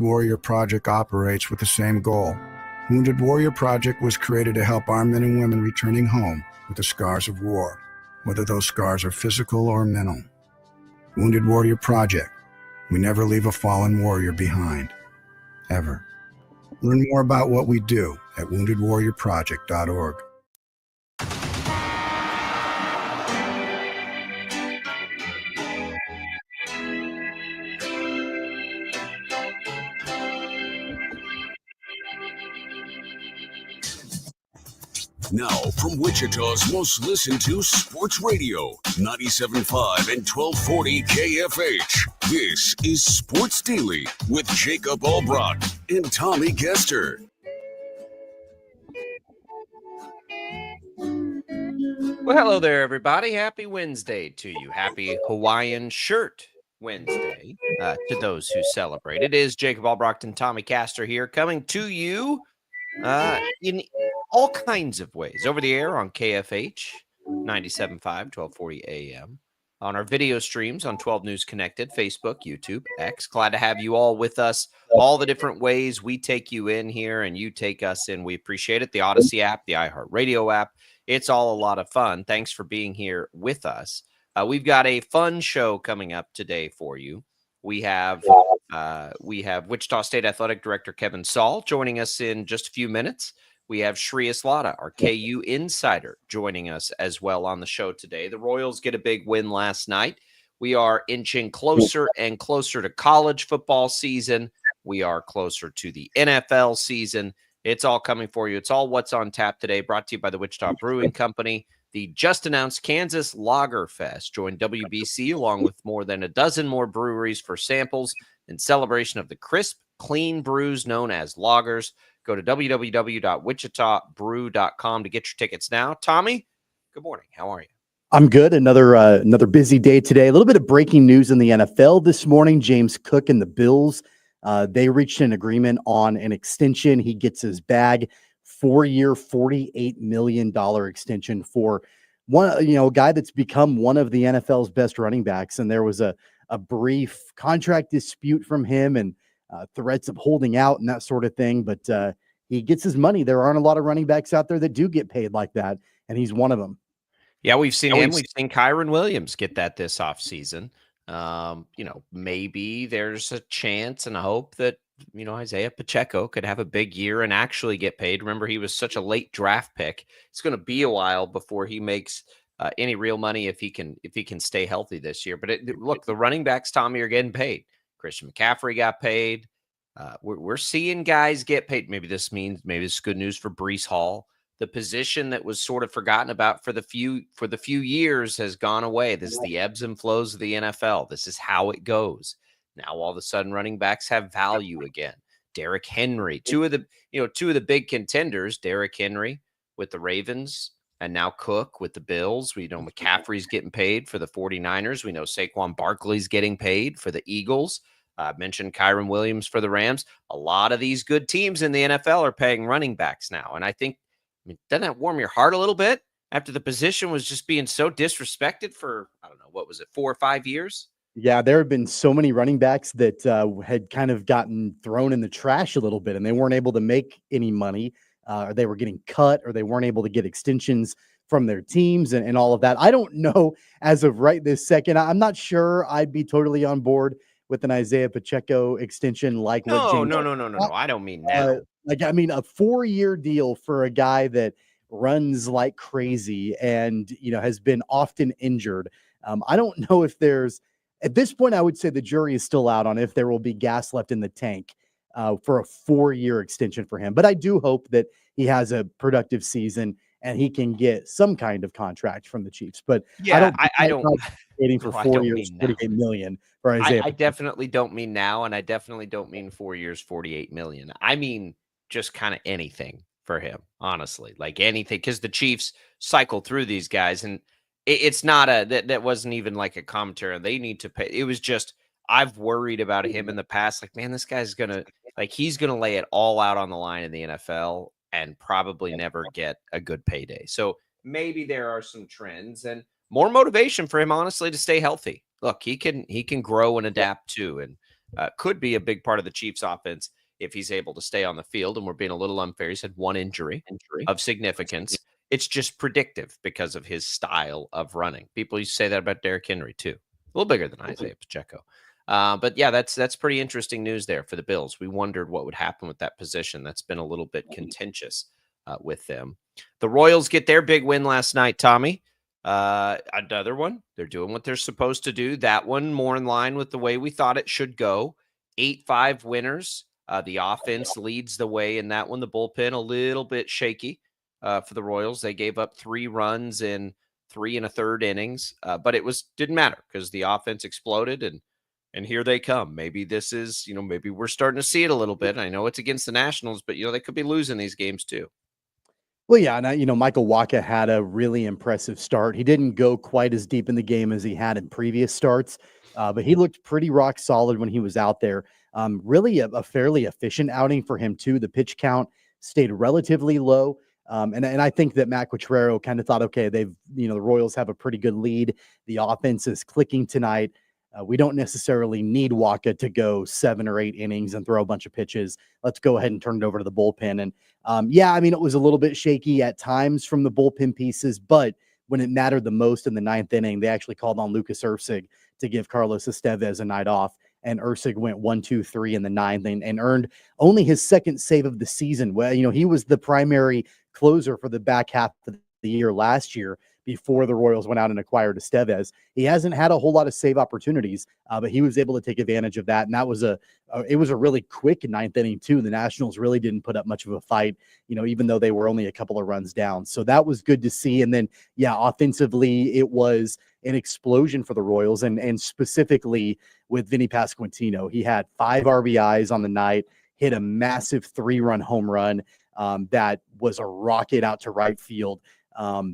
Warrior Project operates with the same goal. Wounded Warrior Project was created to help our men and women returning home with the scars of war, whether those scars are physical or mental. Wounded Warrior Project. We never leave a fallen warrior behind. Ever. Learn more about what we do at woundedwarriorproject.org. Now, from Wichita's most listened to sports radio, 97.5 and 1240 KFH, this is Sports Daily with Jacob Albrock and Tommy Kester. Well, hello there, everybody. Happy Wednesday to you. Happy Hawaiian Shirt Wednesday to those who celebrate. It is Jacob Albrock and Tommy Kester here, coming to you in all kinds of ways. Over the air on KFH, 97.5, 1240 AM. On our video streams on 12 News Connected, Facebook, YouTube, X. Glad to have you all with us. All the different ways we take you in here and you take us in. We appreciate it. The Odyssey app, the iHeartRadio app. It's all a lot of fun. Thanks for being here with us. We've got a fun show coming up today for you. We have Wichita State Athletic Director Kevin Saal joining us in just a few minutes. We have Shreyas Laddha, our KU Insider, joining us as well on the show today. The Royals get a big win last night. We are inching closer and closer to college football season. We are closer to the NFL season. It's all coming for you. It's all what's on tap today, brought to you by the Wichita Brewing Company. The just-announced Kansas Lager Fest joined WBC along with more than a dozen more breweries for samples in celebration of the crisp, clean brews known as lagers. Go to www.wichitabrew.com to get your tickets now. Tommy, good morning. How are you? I'm good. Another busy day today. A little bit of breaking news in the NFL this morning. James Cook and the Bills, they reached an agreement on an extension. He gets his bag, 4-year, $48 million extension for a guy that's become one of the NFL's best running backs. And there was a brief contract dispute from him and threats of holding out and that sort of thing. But he gets his money. There aren't a lot of running backs out there that do get paid like that, and he's one of them. Yeah, we've seen him. We've seen Kyron Williams get that this offseason. Maybe there's a chance and a hope that, Isaiah Pacheco could have a big year and actually get paid. Remember, he was such a late draft pick. It's going to be a while before he makes any real money if he can stay healthy this year. But look, the running backs, Tommy, are getting paid. Christian McCaffrey got paid. We're seeing guys get paid. Maybe this is good news for Breece Hall. The position that was sort of forgotten about for the few years has gone away. This is the ebbs and flows of the NFL. This is how it goes. Now all of a sudden running backs have value again. Derrick Henry, two of the big contenders, Derrick Henry with the Ravens and now Cook with the Bills. We know McCaffrey's getting paid for the 49ers. We know Saquon Barkley's getting paid for the Eagles. Mentioned Kyron Williams for the Rams. A lot of these good teams in the NFL are paying running backs now. And I think, doesn't that warm your heart a little bit after the position was just being so disrespected for, 4 or 5 years? Yeah, there have been so many running backs that had kind of gotten thrown in the trash a little bit, and they weren't able to make any money, or they were getting cut, or they weren't able to get extensions from their teams and all of that. I don't know as of right this second. I'm not sure I'd be totally on board with an Isaiah Pacheco extension like No. I don't mean that. A 4-year deal for a guy that runs like crazy and, has been often injured. I don't know if there's, at this point, I would say the jury is still out on if there will be gas left in the tank for a 4-year extension for him. But I do hope that he has a productive season and he can get some kind of contract from the Chiefs. But yeah, I don't waiting for 4 years, $48 million for Isaiah. I definitely don't mean now, and I definitely don't mean 4 years, $48 million. I mean just kind of anything for him, honestly, like anything, because the Chiefs cycle through these guys, and it's not that wasn't even like a commentary. They need to pay. It was just, I've worried about him in the past. Like, man, this guy's he's gonna lay it all out on the line in the NFL and probably never get a good payday. So maybe there are some trends and more motivation for him, honestly, to stay healthy. Look, he can grow and adapt too. And could be a big part of the Chiefs offense if he's able to stay on the field. And we're being a little unfair. He's had one injury of significance. It's just predictive because of his style of running. People used to say that about Derrick Henry too. A little bigger than Isaiah Pacheco. But yeah, that's pretty interesting news there for the Bills. We wondered what would happen with that position. That's been a little bit contentious with them. The Royals get their big win last night, Tommy. Another one. They're doing what they're supposed to do. That one more in line with the way we thought it should go. 8-5 winners. The offense leads the way in that one. The bullpen a little bit shaky for the Royals. They gave up 3 runs in 3 1/3 innings, but it didn't matter because the offense exploded and here they come. Maybe this is, maybe we're starting to see it a little bit. I know it's against the Nationals, but they could be losing these games too. Well, yeah, and Michael Wacha had a really impressive start. He didn't go quite as deep in the game as he had in previous starts, but he looked pretty rock solid when he was out there. Really a fairly efficient outing for him too. The pitch count stayed relatively low. And I think that Matt Quatrero kind of thought, okay, the Royals have a pretty good lead. The offense is clicking tonight. We don't necessarily need Wacha to go 7 or 8 innings and throw a bunch of pitches. Let's go ahead and turn it over to the bullpen. And it was a little bit shaky at times from the bullpen pieces, but when it mattered the most in the 9th inning, they actually called on Lucas Erceg to give Carlos Estevez a night off. And Erceg went 1-2-3 in the 9th and earned only his 2nd save of the season. Well, he was the primary closer for the back half of the year last year before the Royals went out and acquired Estevez. He hasn't had a whole lot of save opportunities, but he was able to take advantage of that. And that was it was a really quick 9th inning too. The Nationals really didn't put up much of a fight, even though they were only a couple of runs down. So that was good to see. And then, offensively, it was an explosion for the Royals and specifically with Vinny Pasquantino. He had 5 RBIs on the night, hit a massive 3-run home run that was a rocket out to right field.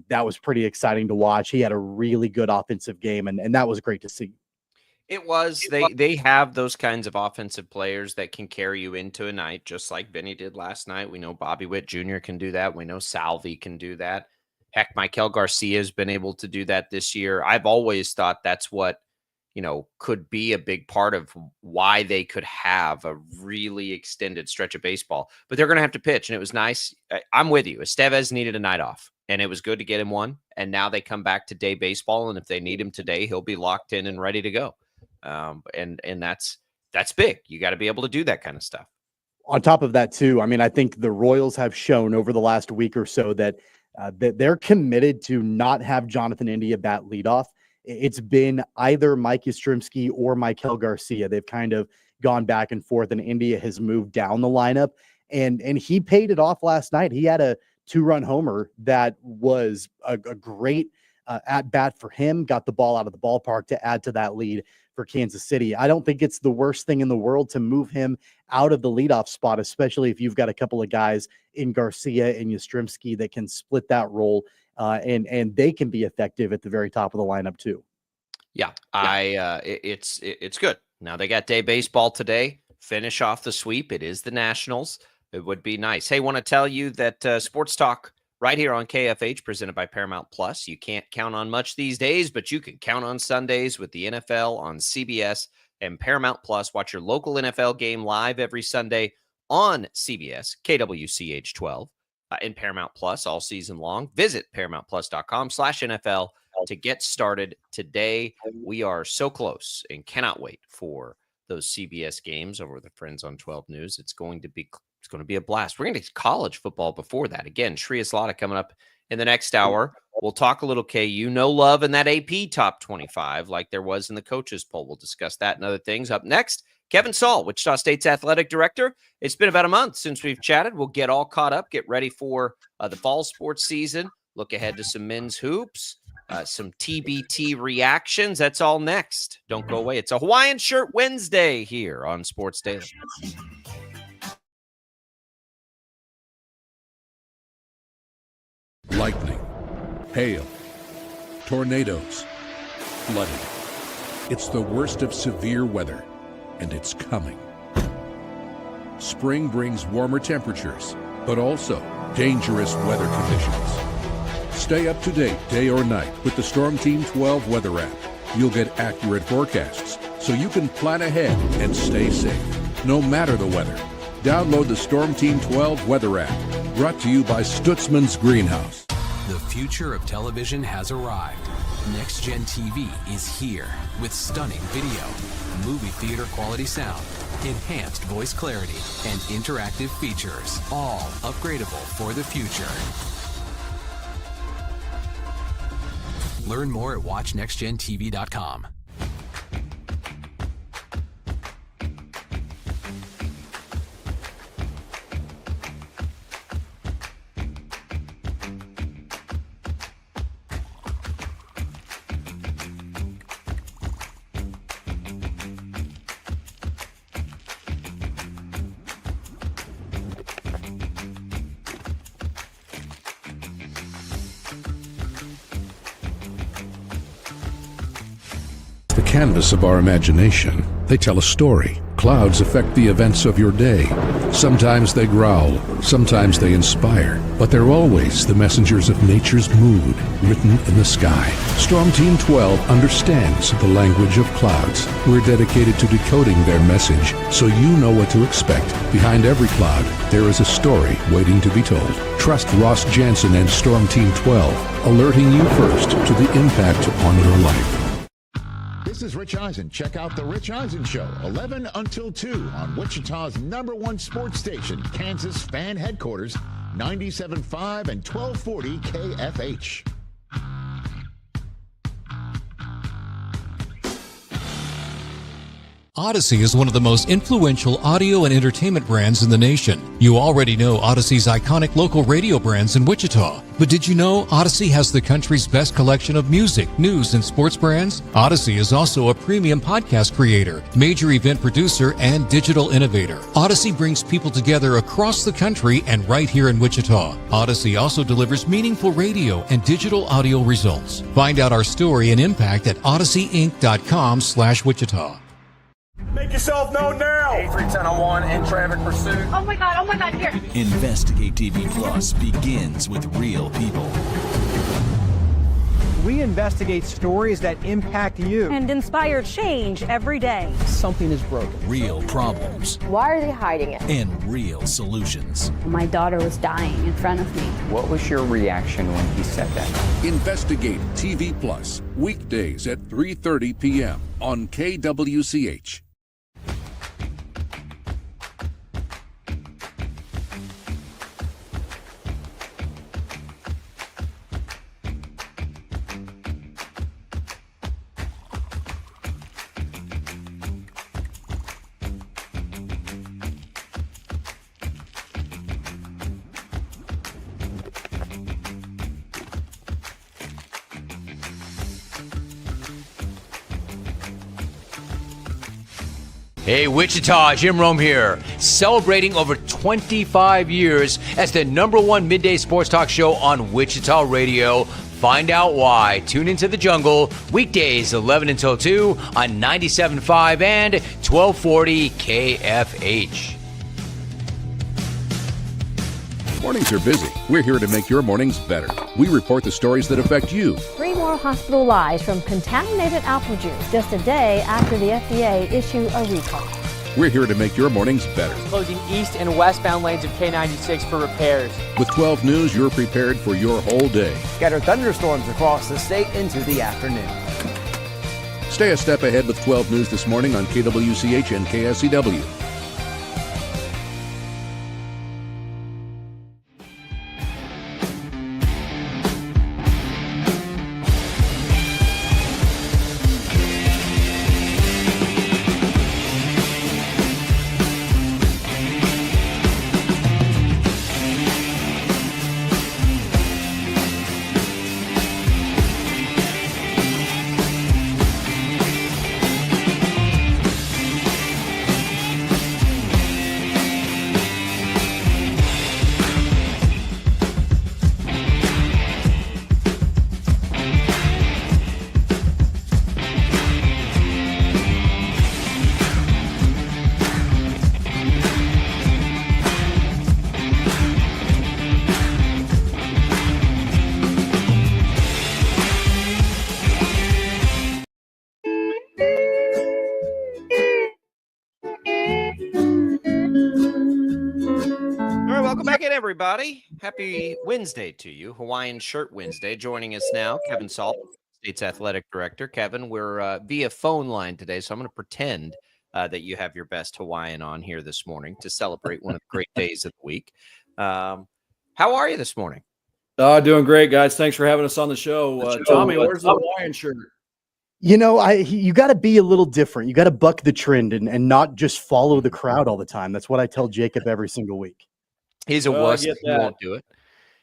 That was pretty exciting to watch. He had a really good offensive game, and that was great to see. It was. They have those kinds of offensive players that can carry you into a night, just like Benny did last night. We know Bobby Witt Jr. can do that. We know Salvi can do that. Heck, Michael Garcia has been able to do that this year. I've always thought that's what, could be a big part of why they could have a really extended stretch of baseball. But they're going to have to pitch, and it was nice. I'm with you. Estevez needed a night off. And it was good to get him one. And now they come back to day baseball. And if they need him today, he'll be locked in and ready to go. And that's big. You got to be able to do that kind of stuff. On top of that, too, I think the Royals have shown over the last week or so that they're committed to not have Jonathan India bat leadoff. It's been either Mike Yastrzemski or Michael Garcia. They've kind of gone back and forth, and India has moved down the lineup. And he paid it off last night. He had a 2-run homer that was a great at bat for him, got the ball out of the ballpark to add to that lead for Kansas City. I don't think it's the worst thing in the world to move him out of the leadoff spot, especially if you've got a couple of guys in Garcia and Yastrzemski that can split that role and they can be effective at the very top of the lineup too. Yeah. It's good. Now they got day baseball today. Finish off the sweep. It is the Nationals. It would be nice. Hey, want to tell you that Sports Talk right here on KFH presented by Paramount Plus. You can't count on much these days, but you can count on Sundays with the NFL on CBS and Paramount Plus. Watch your local NFL game live every Sunday on CBS, KWCH 12, and Paramount Plus all season long. Visit ParamountPlus.com/NFL to get started today. We are so close and cannot wait for those CBS games over the Friends on 12 News. It's going to be a blast. We're going to get college football before that. Again, Shreyas Laddha coming up in the next hour. We'll talk a little KU. No love in that AP top 25 like there was in the coaches poll. We'll discuss that and other things. Up next, Kevin Saal, Wichita State's athletic director. It's been about a month since we've chatted. We'll get all caught up, get ready for the fall sports season, look ahead to some men's hoops, some TBT reactions. That's all next. Don't go away. It's a Hawaiian Shirt Wednesday here on Sports Daily. Lightning, hail, tornadoes, flooding. It's the worst of severe weather, and it's coming. Spring brings warmer temperatures, but also dangerous weather conditions. Stay up to date day or night with the Storm Team 12 weather app. You'll get accurate forecasts, so you can plan ahead and stay safe, no matter the weather. Download the Storm Team 12 weather app, brought to you by Stutzman's Greenhouse. The future of television has arrived. Next Gen TV is here with stunning video, movie theater quality sound, enhanced voice clarity, and interactive features, all upgradable for the future. Learn more at watchnextgentv.com. The canvas of our imagination. They tell a story. Clouds affect the events of your day. Sometimes they growl, sometimes they inspire, but they're always the messengers of nature's mood written in the sky. Storm Team 12 understands the language of clouds. We're dedicated to decoding their message so you know what to expect. Behind every cloud, there is a story waiting to be told. Trust Ross Jansen and Storm Team 12, alerting you first to the impact on your life. This is Rich Eisen. Check out The Rich Eisen Show, 11 until 2 on Wichita's #1 sports station, Kansas Fan Headquarters, 97.5 and 1240 KFH. Odyssey is one of the most influential audio and entertainment brands in the nation. You already know Odyssey's iconic local radio brands in Wichita. But did you know Odyssey has the country's best collection of music, news, and sports brands? Odyssey is also a premium podcast creator, major event producer, and digital innovator. Odyssey brings people together across the country and right here in Wichita. Odyssey also delivers meaningful radio and digital audio results. Find out our story and impact at odysseyinc.com/Wichita. Make yourself known now! 831001 in traffic pursuit. Oh my god, here. Investigate TV Plus begins with real people. We investigate stories that impact you. And inspire change every day. Something is broken. Real problems. Why are they hiding it? And real solutions. My daughter was dying in front of me. What was your reaction when he said that? Investigate TV Plus, weekdays at 3:30 p.m. on KWCH. Hey, Wichita, Jim Rome here, celebrating over 25 years as the #1 midday sports talk show on Wichita Radio. Find out why. Tune into The Jungle, weekdays 11 until 2 on 97.5 and 1240 KFH. Mornings are busy. We're here to make your mornings better. We report the stories that affect you. 3 more hospitalized from contaminated apple juice just a day after the FDA issued a recall. We're here to make your mornings better. Closing east and westbound lanes of K96 for repairs. With 12 News, you're prepared for your whole day. Scattered thunderstorms across the state into the afternoon. Stay a step ahead with 12 News this morning on KWCH and KSCW. welcome back in, everybody. Happy Wednesday to you. Hawaiian Shirt Wednesday. Joining us now, Kevin Saal, State's Athletic Director. Kevin, we're via phone line today, so I'm going to pretend that you have your best Hawaiian on here this morning to celebrate one of the great days of the week. How are you this morning? Doing great, guys. Thanks for having us on the show. Tommy, where's the Hawaiian shirt? You know, you got to be a little different. You got to buck the trend and not just follow the crowd all the time. That's what I tell Jacob every single week. He's a wuss. He won't do it.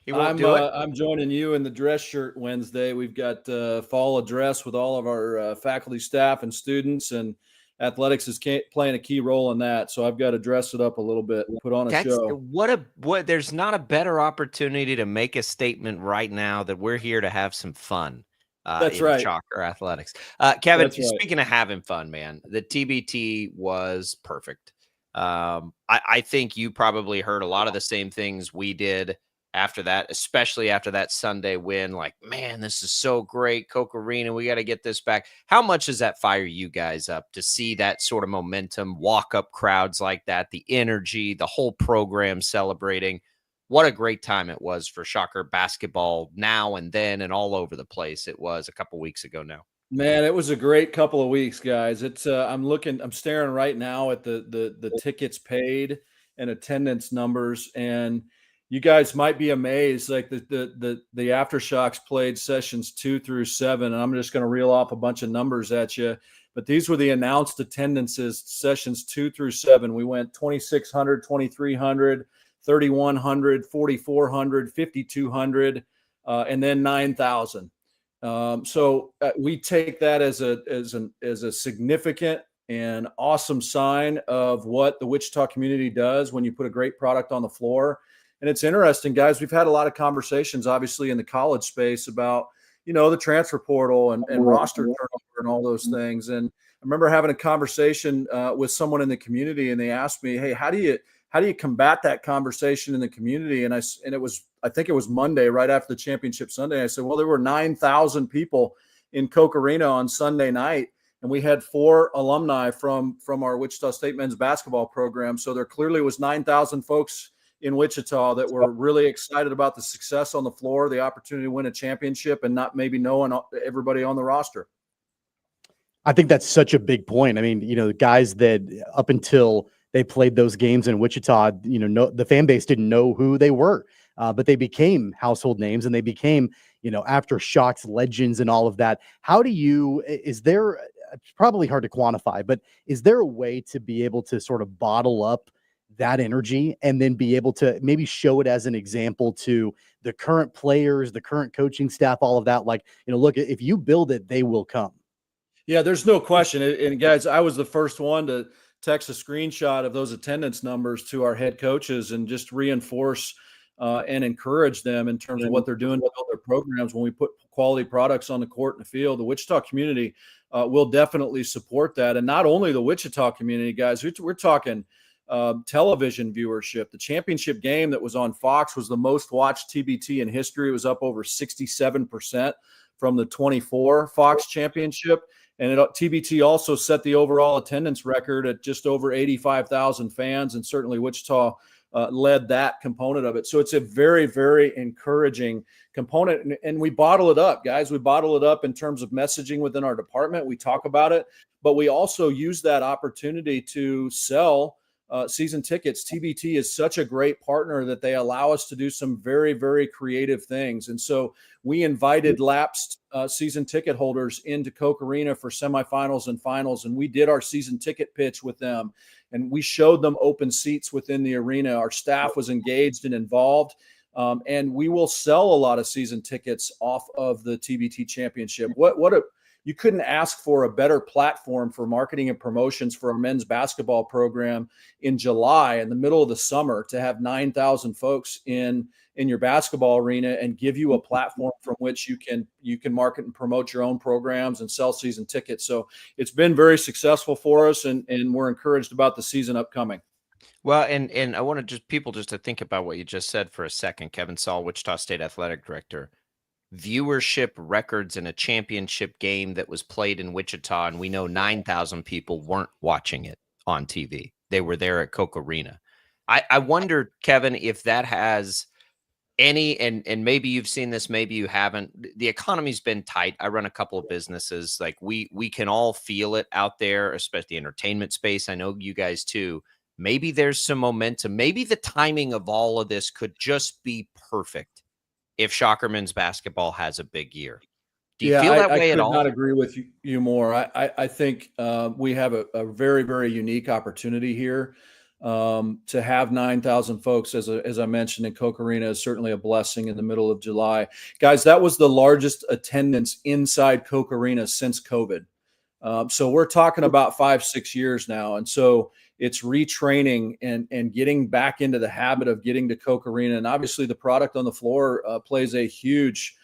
He won't do it. I'm joining you in the dress shirt Wednesday. We've got fall address with all of our faculty, staff, and students, and athletics is playing a key role in that. So I've got to dress it up a little bit and put on a show. What? There's not a better opportunity to make a statement right now that we're here to have some fun. That's right. Shocker athletics. Kevin, speaking of having fun, man, the TBT was perfect. I think you probably heard a lot of the same things we did after that, especially after that Sunday win. Like, man, this is so great. Coke Arena, we got to get this back. How much does that fire you guys up to see that sort of momentum, walk up crowds like that, the energy, the whole program celebrating? What a great time it was for Shocker basketball now and then and all over the place. It was a couple weeks ago now. Man, it was a great couple of weeks, guys. It's I'm staring right now at the tickets paid and attendance numbers, and you guys might be amazed. Like the Aftershocks played sessions 2 through 7, and I'm just going to reel off a bunch of numbers at you. But these were the announced attendances, sessions 2 through 7. We went 2,600, 2,300, 3,100, 4,400, 5,200, and then 9,000. So we take that as a significant and awesome sign of what the Wichita community does when you put a great product on the floor. And it's interesting, guys. We've had a lot of conversations, obviously, in the college space about, the transfer portal and roster turnover and all those things. And I remember having a conversation with someone in the community, and they asked me, "Hey, how do you combat that conversation in the community?" And I think it was Monday, right after the championship Sunday. I said, well, there were 9,000 people in Coke Arena on Sunday night, and we had 4 alumni from our Wichita State men's basketball program. So there clearly was 9,000 folks in Wichita that were really excited about the success on the floor, the opportunity to win a championship, and not maybe knowing everybody on the roster. I think that's such a big point. I mean, the guys that up until they played those games in Wichita, the fan base didn't know who they were. But they became household names, and they became, Aftershocks legends and all of that. Is there, it's probably hard to quantify, but is there a way to be able to sort of bottle up that energy and then be able to maybe show it as an example to the current players, the current coaching staff, all of that? Like, look, if you build it, they will come. Yeah, there's no question. And guys, I was the first one to text a screenshot of those attendance numbers to our head coaches and just reinforce and encourage them in terms of what they're doing to build their programs. When we put quality products on the court and the field, the Wichita community will definitely support that. And not only the Wichita community, guys, we're talking television viewership. The championship game that was on Fox was the most watched TBT in history. It was up over 67% from the 24 Fox championship. And TBT also set the overall attendance record at just over 85,000 fans, and certainly Wichita led that component of it. So it's a very, very encouraging component. And we bottle it up, guys. We bottle it up in terms of messaging within our department. We talk about it, but we also use that opportunity to sell season tickets. TBT is such a great partner that they allow us to do some very, very creative things. And so we invited lapsed season ticket holders into Coke Arena for semifinals and finals. And we did our season ticket pitch with them. And we showed them open seats within the arena. Our staff was engaged and involved. And we will sell a lot of season tickets off of the TBT championship. You couldn't ask for a better platform for marketing and promotions for our men's basketball program in July, in the middle of the summer, to have 9,000 folks in your basketball arena and give you a platform from which you can market and promote your own programs and sell season tickets. So it's been very successful for us, and we're encouraged about the season upcoming. Well, and I want to people to think about what you just said for a second. Kevin Saal, Wichita State Athletic Director. Viewership records in a championship game that was played in Wichita, and we know 9,000 people weren't watching it on TV. They were there at Coke Arena. I wonder, Kevin, if that has any, and maybe you've seen this, maybe you haven't. The economy's been tight. I run a couple of businesses. Like we can all feel it out there, especially the entertainment space. I know you guys too. Maybe there's some momentum. Maybe the timing of all of this could just be perfect if Shocker men's basketball has a big year. Do you feel that way at all? I could not agree with you more. I think we have a very, very unique opportunity here. To have 9,000 folks, as I mentioned, in Koch Arena is certainly a blessing in the middle of July. Guys, that was the largest attendance inside Koch Arena since COVID. So we're talking about 5-6 years now. And so it's retraining and getting back into the habit of getting to Koch Arena. And obviously the product on the floor plays a huge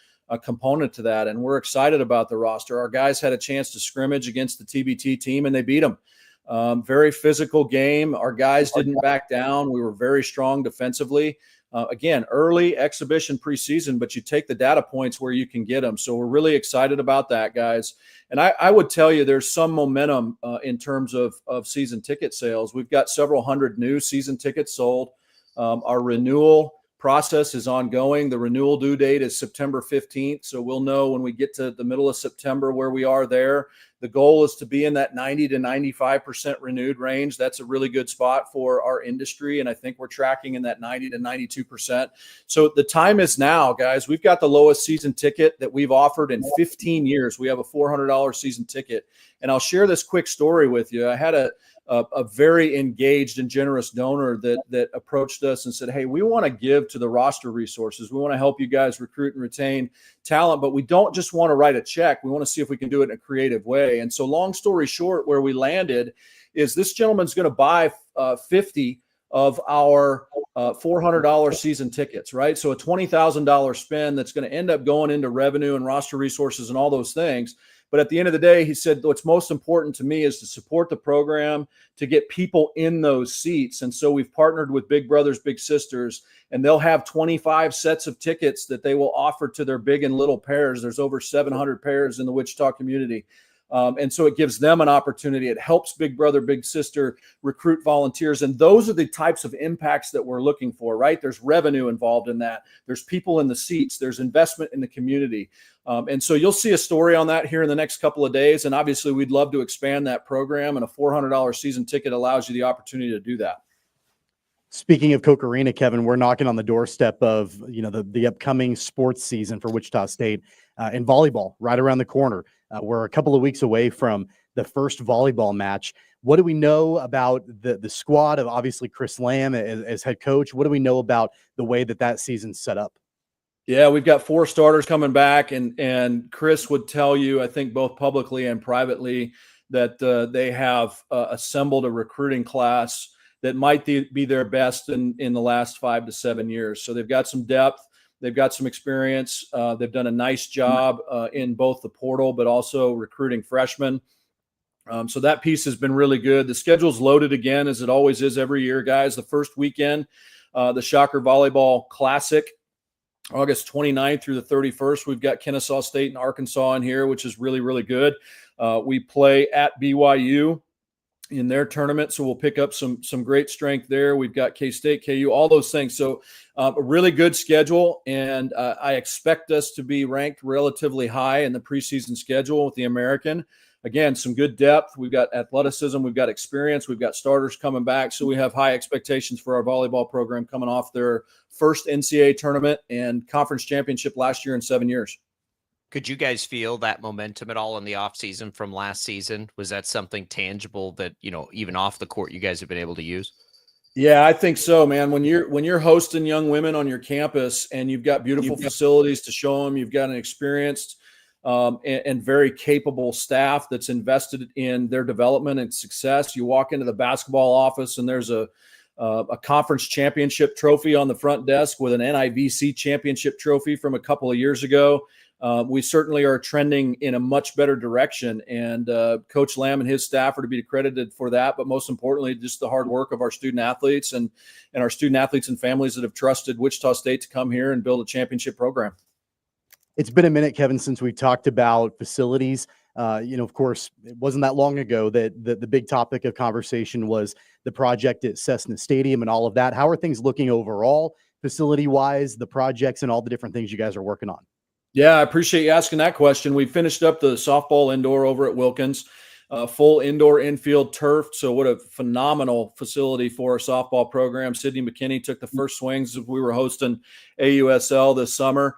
component to that. And we're excited about the roster. Our guys had a chance to scrimmage against the TBT team and they beat them. Very physical game. Our guys didn't back down. We were very strong defensively. Again, early exhibition preseason, but you take the data points where you can get them. So we're really excited about that, guys. And I would tell you there's some momentum in terms of season ticket sales. We've got several hundred new season tickets sold. Our renewal process is ongoing. The renewal due date is September 15th. So we'll know when we get to the middle of September where we are there. The goal is to be in that 90 to 95% renewed range. That's a really good spot for our industry. And I think we're tracking in that 90 to 92%. So the time is now, guys. We've got the lowest season ticket that we've offered in 15 years. We have a $400 season ticket. And I'll share this quick story with you. I had a very engaged and generous donor that approached us and said, hey, we want to give to the roster resources. We want to help you guys recruit and retain talent, but we don't just want to write a check. We want to see if we can do it in a creative way. And so long story short, where we landed is this gentleman's going to buy 50 of our $400 season tickets, right? So a $20,000 spend that's going to end up going into revenue and roster resources and all those things. But at the end of the day, he said, what's most important to me is to support the program, to get people in those seats. And so we've partnered with Big Brothers Big Sisters, and they'll have 25 sets of tickets that they will offer to their big and little pairs. There's over 700 pairs in the Wichita community. And so it gives them an opportunity. It helps Big Brother, Big Sister recruit volunteers. And those are the types of impacts that we're looking for, right? There's revenue involved in that. There's people in the seats. There's investment in the community. And so you'll see a story on that here in the next couple of days. And obviously we'd love to expand that program, and a $400 season ticket allows you the opportunity to do that. Speaking of Koch Arena, Kevin, we're knocking on the doorstep of the upcoming sports season for Wichita State in volleyball right around the corner. We're a couple of weeks away from the first volleyball match. What do we know about the squad of obviously Chris Lamb as head coach? What do we know about the way that season's set up? Yeah, we've got 4 starters coming back, and Chris would tell you, I think both publicly and privately, that they have assembled a recruiting class that might be their best in the last 5 to 7 years. So they've got some depth. They've got some experience. They've done a nice job in both the portal, but also recruiting freshmen. So that piece has been really good. The schedule's loaded again, as it always is every year, guys. The first weekend, the Shocker Volleyball Classic, August 29th through the 31st. We've got Kennesaw State and Arkansas in here, which is really, really good. We play at BYU in their tournament, so we'll pick up some great strength there. We've got K-State, KU, all those things. So a really good schedule, and I expect us to be ranked relatively high in the preseason schedule with the American. Again, some good depth. We've got athleticism. We've got experience. We've got starters coming back. So we have high expectations for our volleyball program coming off their first NCAA tournament and conference championship last year in 7 years. Could you guys feel that momentum at all in the offseason from last season? Was that something tangible that, even off the court, you guys have been able to use? Yeah, I think so, man. When you're hosting young women on your campus and you've got beautiful facilities to show them, you've got an experienced and very capable staff that's invested in their development and success. You walk into the basketball office and there's a conference championship trophy on the front desk with an NIVC championship trophy from a couple of years ago. We certainly are trending in a much better direction, and Coach Lamb and his staff are to be credited for that. But most importantly, just the hard work of our student athletes and our student athletes and families that have trusted Wichita State to come here and build a championship program. It's been a minute, Kevin, since we talked about facilities. Of course, it wasn't that long ago that the big topic of conversation was the project at Cessna Stadium and all of that. How are things looking overall, facility-wise, the projects and all the different things you guys are working on? Yeah, I appreciate you asking that question. We finished up the softball indoor over at Wilkins, full indoor infield turf. So what a phenomenal facility for our softball program. Sydney McKinney took the first swings as we were hosting AUSL this summer.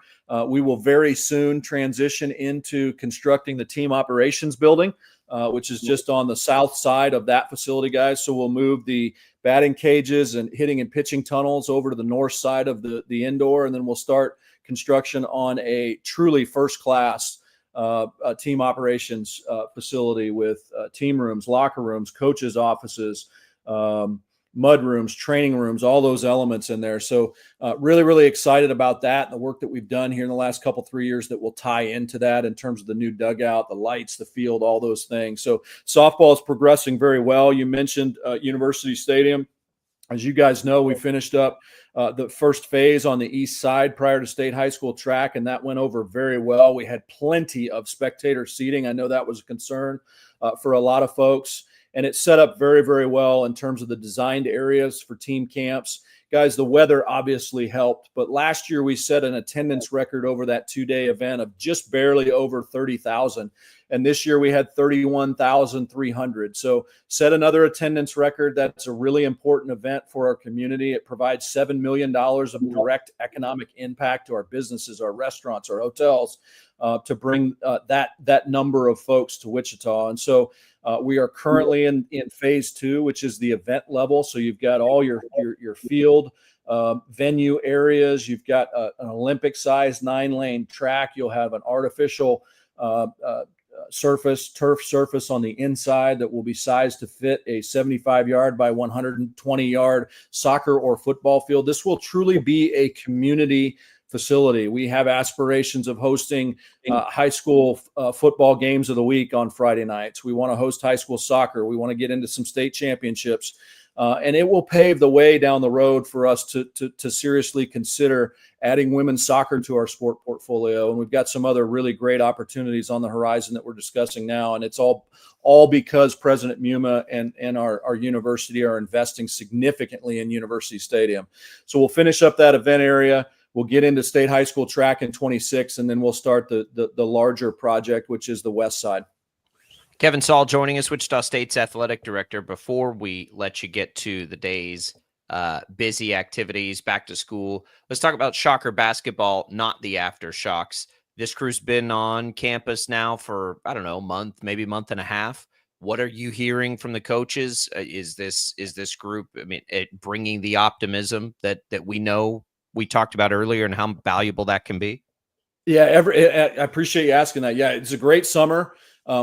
We will very soon transition into constructing the team operations building, which is just on the south side of that facility, guys. So we'll move the batting cages and hitting and pitching tunnels over to the north side of the indoor, and then we'll start construction on a truly first-class team operations facility with team rooms, locker rooms, coaches' offices, mud rooms, training rooms, all those elements in there. So really, really excited about that and the work that we've done here in the last 3 years that will tie into that in terms of the new dugout, the lights, the field, all those things. So softball is progressing very well. You mentioned University Stadium. As you guys know, we finished up the first phase on the east side prior to State High School track, and that went over very well. We had plenty of spectator seating. I know that was a concern for a lot of folks, and it set up very, very well in terms of the designed areas for team camps. Guys, the weather obviously helped, but last year we set an attendance record over that two-day event of just barely over 30,000. And this year we had 31,300. So set another attendance record. That's a really important event for our community. It provides $7 million of direct economic impact to our businesses, our restaurants, our hotels, to bring that number of folks to Wichita. And so we are currently in phase 2, which is the event level. So you've got all your field venue areas. You've got an Olympic-sized 9-lane track. You'll have an artificial turf surface on the inside that will be sized to fit a 75-yard by 120-yard soccer or football field. This will truly be a community facility. We have aspirations of hosting high school football games of the week on Friday nights. We want to host high school soccer. We want to get into some state championships. And it will pave the way down the road for us to seriously consider adding women's soccer to our sport portfolio. And we've got some other really great opportunities on the horizon that we're discussing now. And it's all because President Muma and our university are investing significantly in University Stadium. So we'll finish up that event area. We'll get into State High School track in 26, and then we'll start the larger project, which is the west side. Kevin Saal joining us, Wichita State's athletic director. Before we let you get to the day's busy activities, back to school, let's talk about Shocker basketball, not the aftershocks. This crew's been on campus now for, I don't know, month, maybe month and a half. What are you hearing from the coaches? Is this group, bringing the optimism that we know we talked about earlier and how valuable that can be? Yeah, I appreciate you asking that. Yeah, it's a great summer.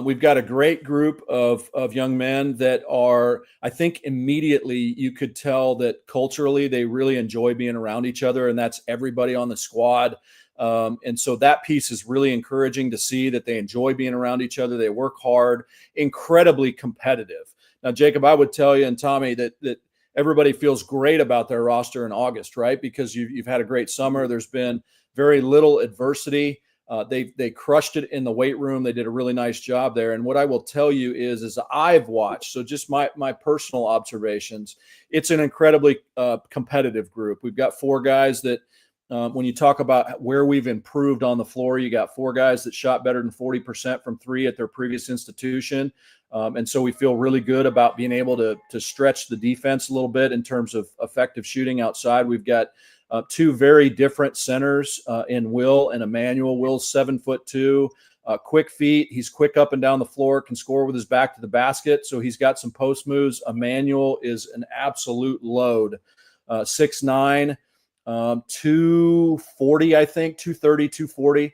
We've got a great group of young men that are, I think immediately you could tell that culturally they really enjoy being around each other, and that's everybody on the squad. And so that piece is really encouraging to see that they enjoy being around each other. They work hard, incredibly competitive. Now, Jacob, I would tell you, and Tommy, that everybody feels great about their roster in August, right? Because you've had a great summer. There's been very little adversity. They crushed it in the weight room. They did a really nice job there. And what I will tell you is I've watched, so just my personal observations, it's an incredibly competitive group. We've got 4 guys that when you talk about where we've improved on the floor, you got 4 guys that shot better than 40% from 3 at their previous institution. And so we feel really good about being able to stretch the defense a little bit in terms of effective shooting outside. We've got 2 very different centers in Will and Emmanuel. Will's 7'2", quick feet. He's quick up and down the floor, can score with his back to the basket. So he's got some post moves. Emmanuel is an absolute load. 6'9", 240, I think, 230, 240.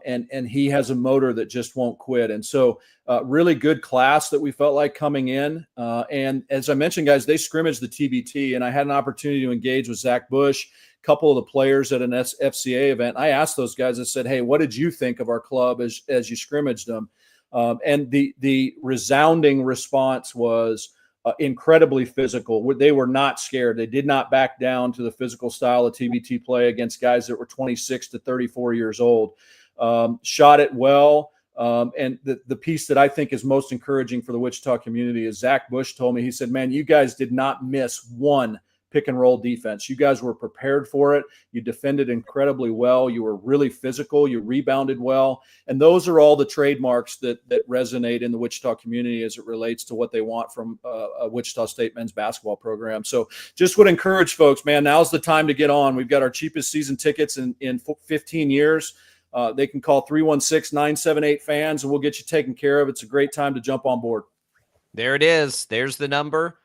And he has a motor that just won't quit. And so really good class that we felt like coming in. And as I mentioned, guys, they scrimmaged the TBT, and I had an opportunity to engage with Zach Bush, a couple of the players at an FCA event. I asked those guys, I said, hey, what did you think of our club as you scrimmaged them? And the resounding response was incredibly physical. They were not scared. They did not back down to the physical style of TBT play against guys that were 26 to 34 years old. Shot it well. And the piece that I think is most encouraging for the Wichita community is Zach Bush told me, he said, man, you guys did not miss one pick and roll defense. You guys were prepared for it. You defended incredibly well. You were really physical. You rebounded well. And those are all the trademarks that resonate in the Wichita community as it relates to what they want from a Wichita State men's basketball program. So just would encourage folks, man, now's the time to get on. We've got our cheapest season tickets in 15 years. They can call 316-978-FANS, and we'll get you taken care of. It's a great time to jump on board. There it is. There's the number.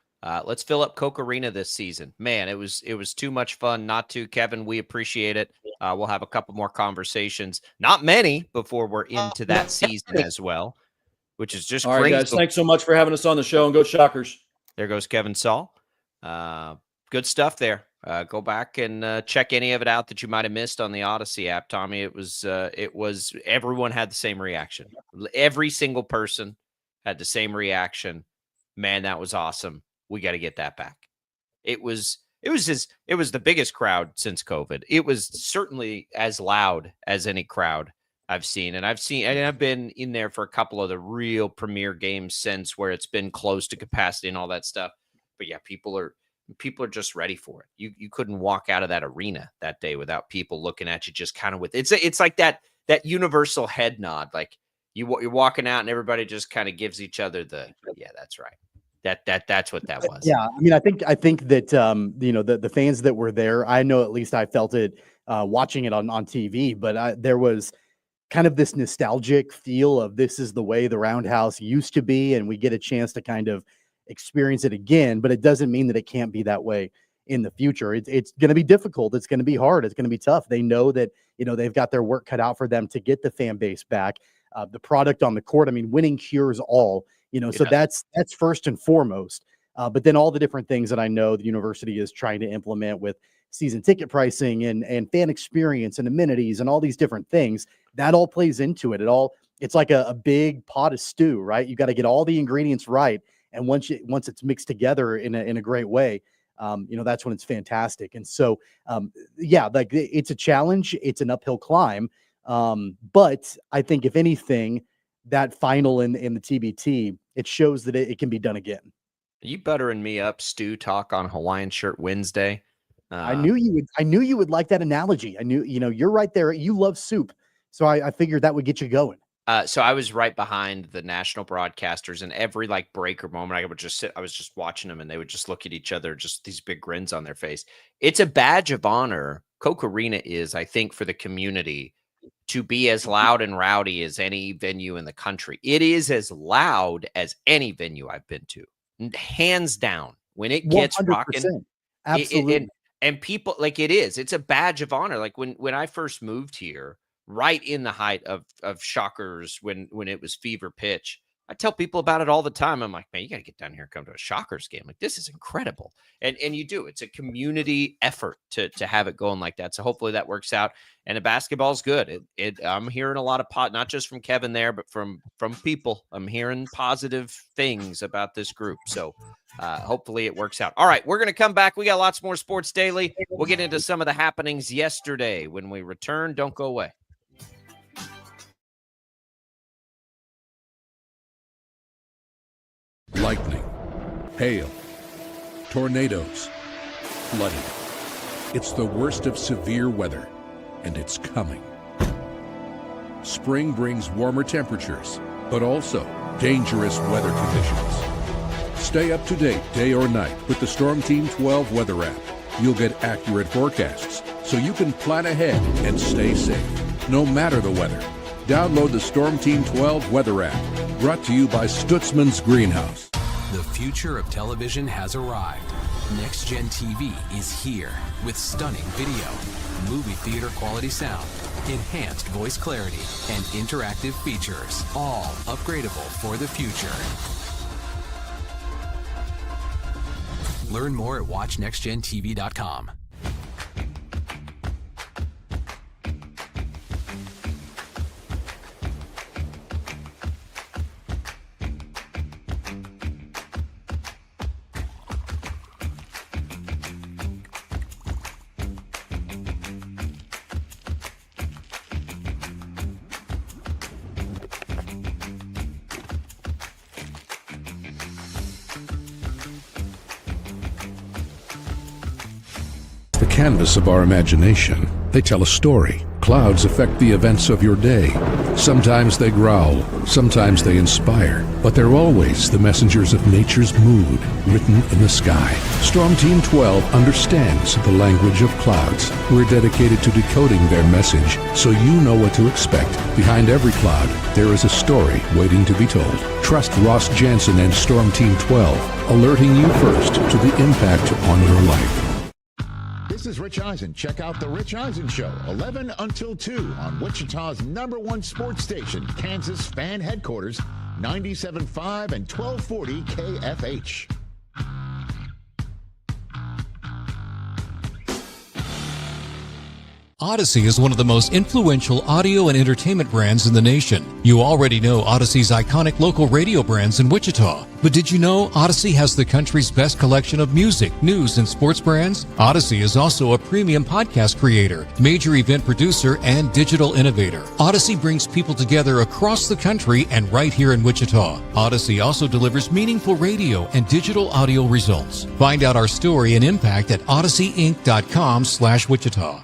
Let's fill up Koch Arena this season. Man, it was too much fun not to. Kevin, we appreciate it. We'll have a couple more conversations. Not many before we're into that season as well, which is just all crazy. Right, guys. Thanks so much for having us on the show, and go Shockers. There goes Kevin Saal. Good stuff there. Go back and check any of it out that you might have missed on the Odyssey app, Tommy. It was everyone had the same reaction. Every single person had the same reaction. Man, that was awesome. We got to get that back. It was the biggest crowd since COVID. It was certainly as loud as any crowd I've seen. And I've been in there for a couple of the real premier games since, where it's been close to capacity and all that stuff. But yeah, people are just ready for it. You couldn't walk out of that arena that day without people looking at you just kind of with it's like that universal head nod. Like you're walking out and everybody just kind of gives each other the, yeah, that's right. That's what that was. Yeah. I mean, I think that, the fans that were there, I know at least I felt it watching it on TV, but there was kind of this nostalgic feel of this is the way the Roundhouse used to be. And we get a chance to kind of experience it again, but it doesn't mean that it can't be that way in the future. It's going to be difficult. It's going to be hard. It's going to be tough. They know that, they've got their work cut out for them to get the fan base back. The product on the court, I mean, winning cures all, so that's first and foremost. But then all the different things that I know the university is trying to implement with season ticket pricing and fan experience and amenities and all these different things, that all plays into it. It's like a big pot of stew, right? You got to get all the ingredients right. And once it's mixed together in a great way, that's when it's fantastic. And so, like it's a challenge. It's an uphill climb. But I think if anything, that final in the TBT, it shows that it can be done again. Are you buttering me up, Stu talk on Hawaiian Shirt Wednesday? I knew you would like that analogy. I knew, you're right there. You love soup. So I figured that would get you going. So I was right behind the national broadcasters, and every breaker moment, I was just watching them, and they would just look at each other, just these big grins on their face. It's a badge of honor. Koch Arena is, I think, for the community to be as loud and rowdy as any venue in the country. It is as loud as any venue I've been to, hands down. When it gets 100%. rocking, Absolutely. and people it's a badge of honor. Like when I first moved here, right in the height of Shockers, when it was fever pitch, I tell people about it all the time. I'm like, man, you got to get down here and come to a Shockers game. Like, this is incredible. And you do. It's a community effort to have it going like that. So hopefully that works out. And the basketball's good. I'm hearing a lot of not just from Kevin there, but from people. I'm hearing positive things about this group. So hopefully it works out. All right, we're going to come back. We got lots more Sports Daily. We'll get into some of the happenings yesterday when we return. Don't go away. Lightning, hail, tornadoes, flooding. It's the worst of severe weather, and it's coming. Spring brings warmer temperatures, but also dangerous weather conditions. Stay up to date day or night with the Storm Team 12 weather app. You'll get accurate forecasts, so you can plan ahead and stay safe, no matter the weather. Download the Storm Team 12 weather app, brought to you by Stutzman's Greenhouse. The future of television has arrived. Next Gen TV is here with stunning video, movie theater quality sound, enhanced voice clarity, and interactive features, all upgradable for the future. Learn more at watchnextgentv.com. the canvas of our imagination. They tell a story. Clouds affect the events of your day. Sometimes they growl, sometimes they inspire, but they're always the messengers of nature's mood, written in the sky. Storm Team 12 understands the language of clouds. We're dedicated to decoding their message so you know what to expect. Behind every cloud, there is a story waiting to be told. Trust Ross Jansen and Storm Team 12, alerting you first to the impact on your life. This is Rich Eisen. Check out The Rich Eisen Show, 11 until 2 on Wichita's #1 sports station, Kansas Fan Headquarters, 97.5 and 1240 KFH. Odyssey is one of the most influential audio and entertainment brands in the nation. You already know Odyssey's iconic local radio brands in Wichita. But did you know Odyssey has the country's best collection of music, news, and sports brands? Odyssey is also a premium podcast creator, major event producer, and digital innovator. Odyssey brings people together across the country and right here in Wichita. Odyssey also delivers meaningful radio and digital audio results. Find out our story and impact at odysseyinc.com/Wichita.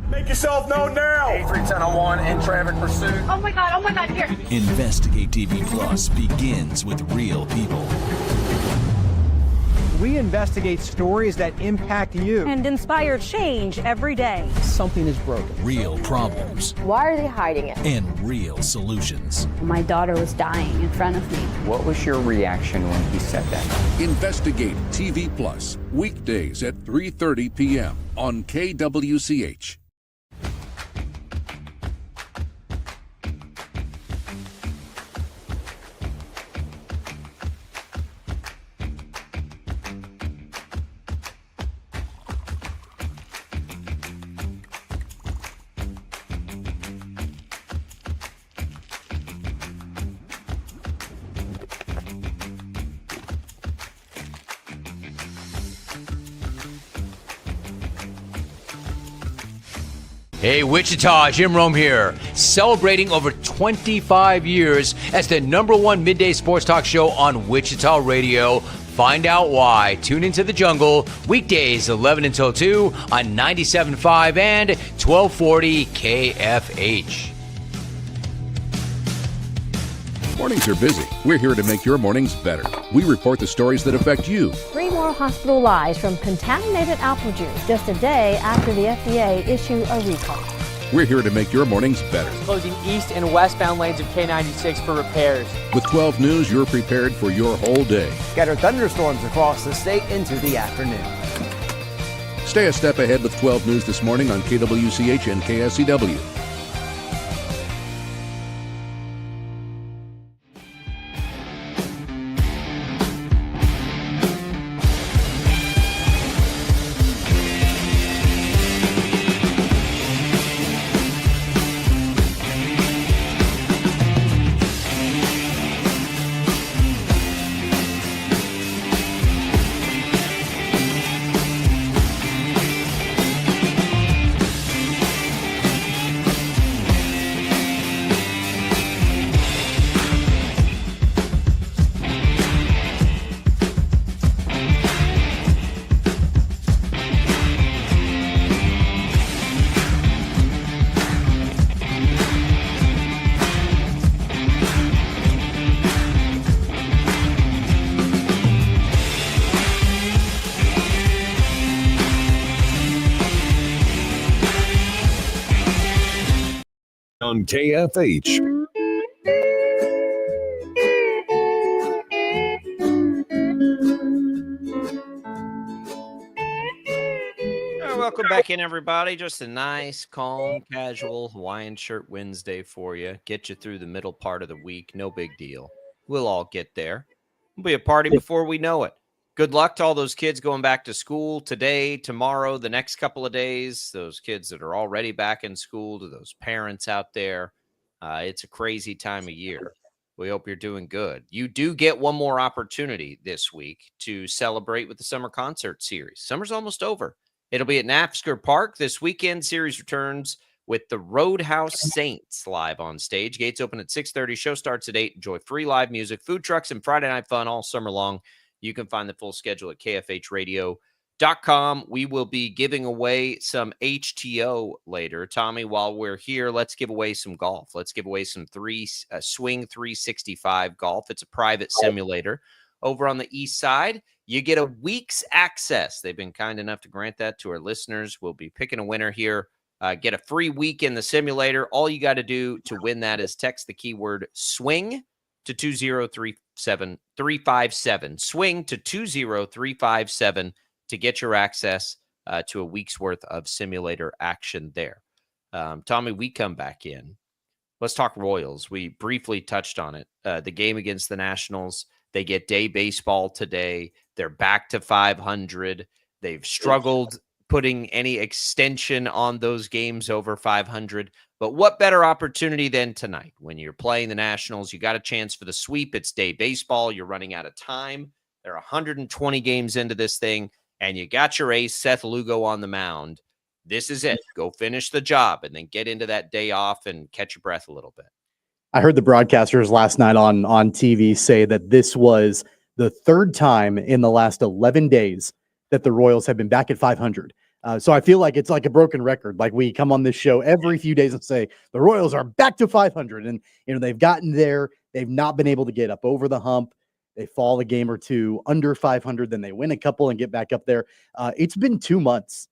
Make yourself known now. 31001 in traffic pursuit. Oh my God, here. Investigate TV Plus begins with real people. We investigate stories that impact you. And inspire change every day. Something is broken. Real problems. Why are they hiding it? And real solutions. My daughter was dying in front of me. What was your reaction when he said that? Investigate TV Plus, weekdays at 3:30 p.m. on KWCH. Hey, Wichita, Jim Rome here. Celebrating over 25 years as the #1 midday sports talk show on Wichita Radio. Find out why. Tune into the jungle, weekdays 11 until 2 on 97.5 and 1240 KFH. Mornings are busy. We're here to make your mornings better. We report the stories that affect you. 3 more hospital lies from contaminated apple juice just a day after the FDA issued a recall. We're here to make your mornings better. Closing east and westbound lanes of K96 for repairs. With 12 News, you're prepared for your whole day. Scattered thunderstorms across the state into the afternoon. Stay a step ahead with 12 News this morning on KWCH and KSCW. On KFH. Welcome back in, everybody. Just a nice, calm, casual Hawaiian shirt Wednesday for you. Get you through the middle part of the week. No big deal. We'll all get there. It'll be a party before we know it. Good luck to all those kids going back to school today, tomorrow, the next couple of days. Those kids that are already back in school, to those parents out there. It's a crazy time of year. We hope you're doing good. You do get one more opportunity this week to celebrate with the summer concert series. Summer's almost over. It'll be at Napsker Park. This weekend series returns with the Roadhouse Saints live on stage. Gates open at 6:30. Show starts at 8. Enjoy free live music, food trucks, and Friday night fun all summer long. You can find the full schedule at kfhradio.com. KUInsider.com. We will be giving away some HTO later. Tommy, while we're here, let's give away some golf. Let's give away some Swing 365 golf. It's a private simulator over on the east side. You get a week's access. They've been kind enough to grant that to our listeners. We'll be picking a winner here. Get a free week in the simulator. All you got to do to win that is text the keyword SWING to 20357. Swing to 20357 to get your access to a week's worth of simulator action there. Tommy, we come back in. Let's talk Royals. We briefly touched on it. The game against the Nationals, they get day baseball today. They're back to 500. They've struggled putting any extension on those games over 500. But what better opportunity than tonight? When you're playing the Nationals, you got a chance for the sweep. It's day baseball. You're running out of time. They're 120 games into this thing, and you got your ace, Seth Lugo, on the mound. This is it. Go finish the job and then get into that day off and catch your breath a little bit. I heard the broadcasters last night on TV say that this was the third time in the last 11 days that the Royals have been back at 500. So I feel like it's like a broken record. Like we come on this show every few days and say the Royals are back to 500, and they've gotten there. They've not been able to get up over the hump. They fall a game or two under 500, then they win a couple and get back up there. It's been 2 months.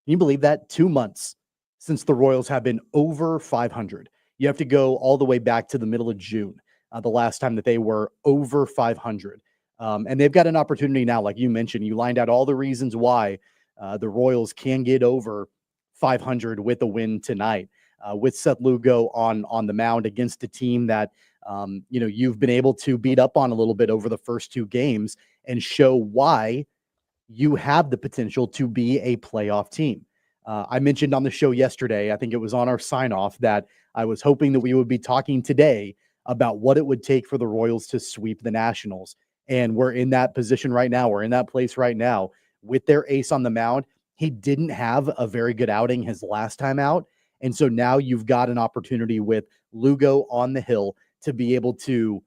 Can you believe that? 2 months since the Royals have been over 500. You have to go all the way back to the middle of June, the last time that they were over 500. And they've got an opportunity now, like you mentioned. You lined out all the reasons why the Royals can get over 500 with a win tonight, with Seth Lugo on the mound against a team that you've been able to beat up on a little bit over the first two games and show why you have the potential to be a playoff team. I mentioned on the show yesterday, I think it was on our sign-off, that I was hoping that we would be talking today about what it would take for the Royals to sweep the Nationals. And we're in that position right now. We're in that place right now with their ace on the mound. He didn't have a very good outing his last time out. And so now you've got an opportunity with Lugo on the hill to be able to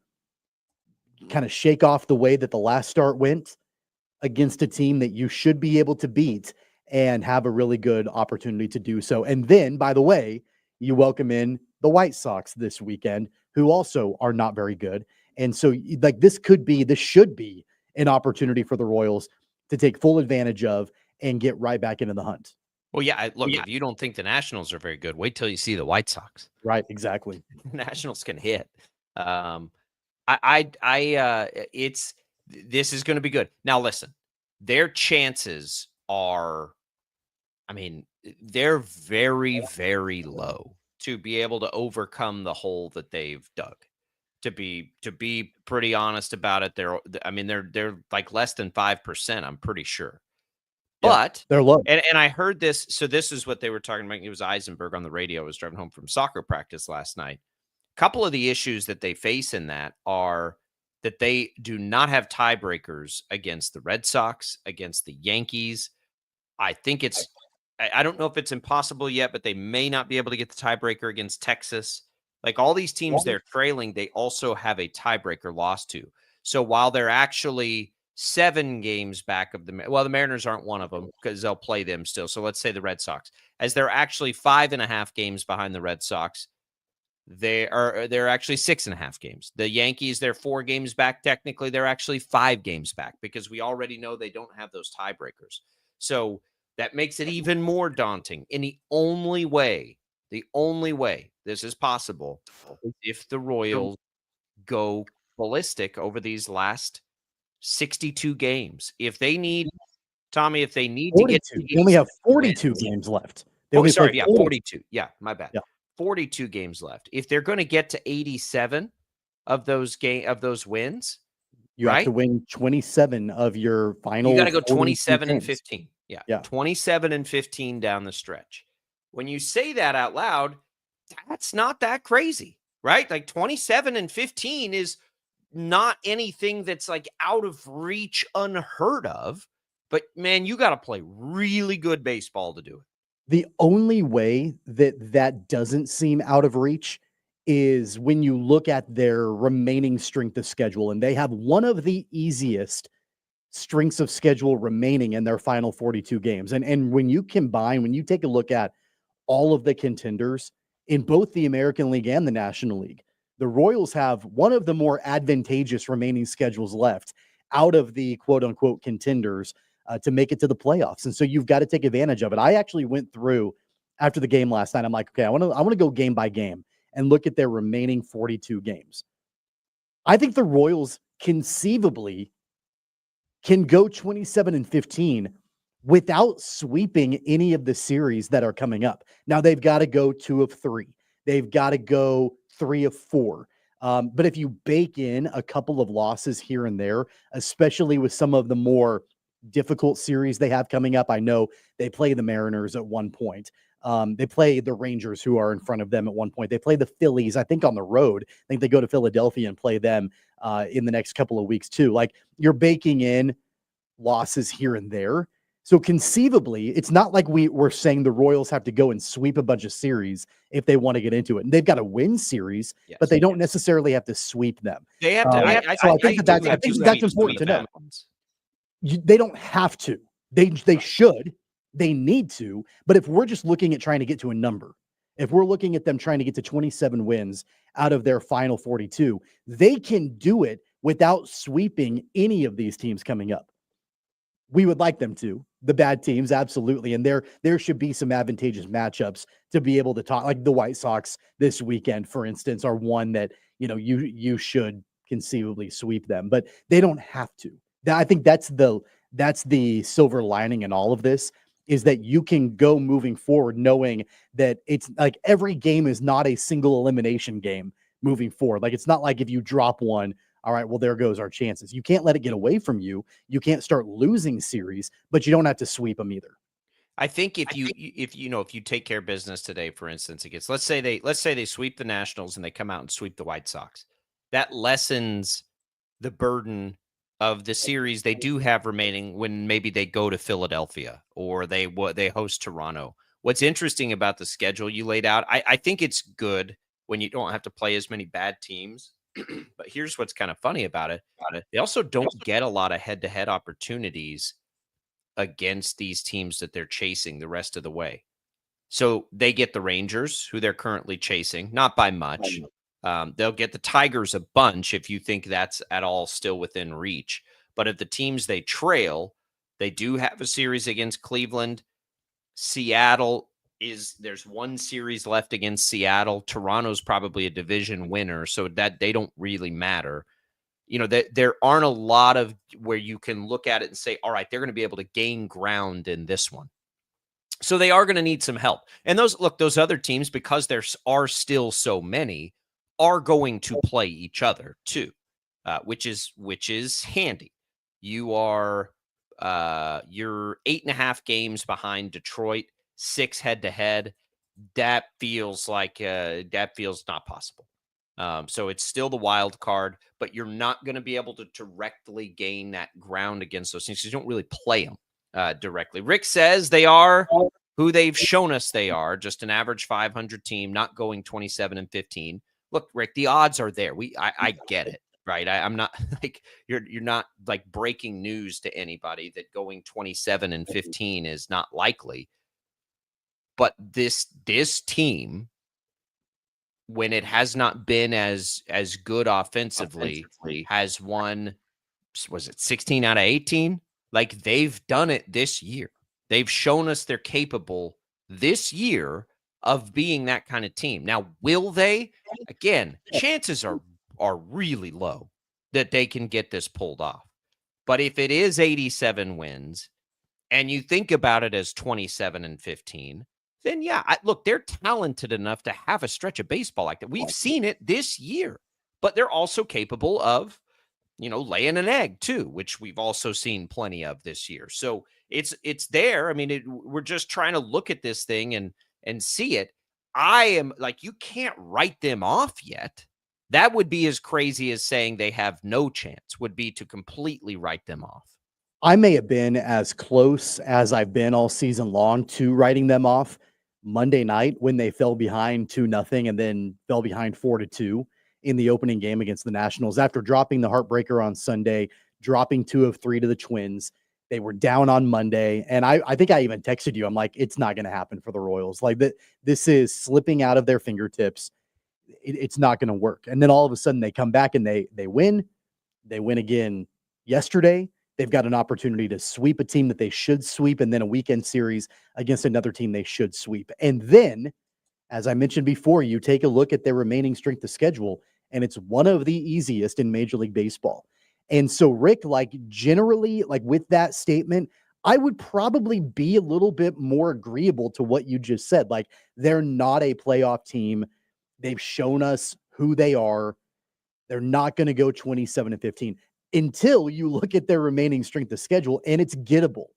kind of shake off the way that the last start went against a team that you should be able to beat and have a really good opportunity to do so. And then, by the way, you welcome in the White Sox this weekend, who also are not very good. And so, like, this should be an opportunity for the Royals to take full advantage of and get right back into the hunt. Well, yeah, look, if you don't think the Nationals are very good, wait till you see the White Sox. Right, exactly. The Nationals can hit. This is going to be good. Now, listen, their chances are, they're very, very low to be able to overcome the hole that they've dug. To be pretty honest about it, they're like less than 5%, I'm pretty sure. But they're low. And I heard this. So this is what they were talking about. It was Eisenberg on the radio. I was driving home from soccer practice last night. A couple of the issues that they face in that are that they do not have tiebreakers against the Red Sox, against the Yankees. I think I don't know if it's impossible yet, but they may not be able to get the tiebreaker against Texas. Like all these teams they're trailing, they also have a tiebreaker loss to. So while they're actually 7 games back of the Mariners aren't one of them because they'll play them still. So let's say the Red Sox, as they're actually 5.5 games behind the Red Sox, they're actually 6.5 games. The Yankees, they're 4 games back. Technically, they're actually 5 games back because we already know they don't have those tiebreakers. So that makes it even more daunting. And the only way this is possible is if the Royals go ballistic over these last 62 games. If they need, Tommy, to get to they only have 42 games left. 42. Yeah, my bad. Yeah. 42 games left. If they're going to get to 87 of those wins, you have to win 27 of your final. You got to go 27 and 15. Yeah. 27 and 15 down the stretch. When you say that out loud, that's not that crazy, right? Like 27 and 15 is not anything that's like out of reach, unheard of. But man, you got to play really good baseball to do it. The only way that doesn't seem out of reach is when you look at their remaining strength of schedule, and they have one of the easiest strengths of schedule remaining in their final 42 games. And when you take a look at all of the contenders in both the American League and the National League, the Royals have one of the more advantageous remaining schedules left out of the quote unquote contenders to make it to the playoffs. And so you've got to take advantage of it. I actually went through after the game last night. I'm like, okay, I want to go game by game and look at their remaining 42 games. I think the Royals conceivably can go 27-15 without sweeping any of the series that are coming up. Now they've got to go 2 of 3. They've got to go 3 of 4. But if you bake in a couple of losses here and there, especially with some of the more difficult series they have coming up, I know they play the Mariners at one point. They play the Rangers, who are in front of them at one point. They play the Phillies, I think, on the road. I think they go to Philadelphia and play them in the next couple of weeks too. Like, you're baking in losses here and there. So conceivably, it's not like we're saying the Royals have to go and sweep a bunch of series if they want to get into it. And they've got to win series, but they don't necessarily have to sweep them. They have to. I think that's important to know. They don't have to. They should. They need to. But if we're just looking at trying to get to a number, if we're looking at them trying to get to 27 wins out of their final 42, they can do it without sweeping any of these teams coming up. We would like them to, the bad teams, absolutely. And there should be some advantageous matchups to be able to talk. Like the White Sox this weekend, for instance, are one that, you should conceivably sweep them, but they don't have to. I think that's the silver lining in all of this, is that you can go moving forward knowing that it's like every game is not a single elimination game moving forward. Like, it's not like if you drop one, all right, well, there goes our chances. You can't let it get away from you. You can't start losing series, but you don't have to sweep them either. I think if you take care of business today, for instance, against let's say they sweep the Nationals and they come out and sweep the White Sox, that lessens the burden of the series they do have remaining when maybe they go to Philadelphia or they host Toronto. What's interesting about the schedule you laid out, I think it's good when you don't have to play as many bad teams. But here's what's kind of funny about it. They also don't get a lot of head-to-head opportunities against these teams that they're chasing the rest of the way. So they get the Rangers, who they're currently chasing, not by much. They'll get the Tigers a bunch if you think that's at all still within reach. But of the teams they trail, they do have a series against Cleveland. Seattle there's one series left against Seattle. Toronto's probably a division winner, so that they don't really matter. There aren't a lot of where you can look at it and say, all right, they're going to be able to gain ground in this one. So they are going to need some help. And those other teams, because there are still so many, are going to play each other too, which is handy. You're 8.5 games behind Detroit, 6 head-to-head. That feels not possible. So it's still the wild card, but you're not going to be able to directly gain that ground against those teams. You don't really play them directly. Rick says they are who they've shown us they are, just an average 500 team, not going 27-15. Look, Rick, the odds are there. I get it, right? I'm not like you're not like breaking news to anybody that going 27-15 is not likely. But this team, when it has not been as good offensively, has won, was it 16 out of 18? Like, they've done it this year. They've shown us they're capable this year of being that kind of team. Now, will they? Again, chances are really low that they can get this pulled off. But if it is 87 wins and you think about it as 27-15, then yeah, look, they're talented enough to have a stretch of baseball like that. We've seen it this year, but they're also capable of, laying an egg too, which we've also seen plenty of this year. So it's there. I mean, we're just trying to look at this thing and see it. I am like, you can't write them off yet. That would be as crazy as saying they have no chance, would be to completely write them off. I may have been as close as I've been all season long to writing them off Monday night when they fell behind 2-0 and then fell behind 4-2 in the opening game against the Nationals after dropping the heartbreaker on Sunday dropping 2 of 3 to the Twins. They were down on Monday, and I think I even texted you. I'm like, it's not going to happen for the Royals. Like, this is slipping out of their fingertips. It's not going to work. And then all of a sudden they come back and they win. They win again yesterday. They've got an opportunity to sweep a team that they should sweep, and then a weekend series against another team they should sweep. And then, as I mentioned before, you take a look at their remaining strength of schedule, and it's one of the easiest in Major League Baseball. And so, Rick, like, generally, like, with that statement, I would probably be a little bit more agreeable to what you just said. Like, they're not a playoff team. They've shown us who they are. They're not going to go 27-15 until you look at their remaining strength of schedule, and it's gettable.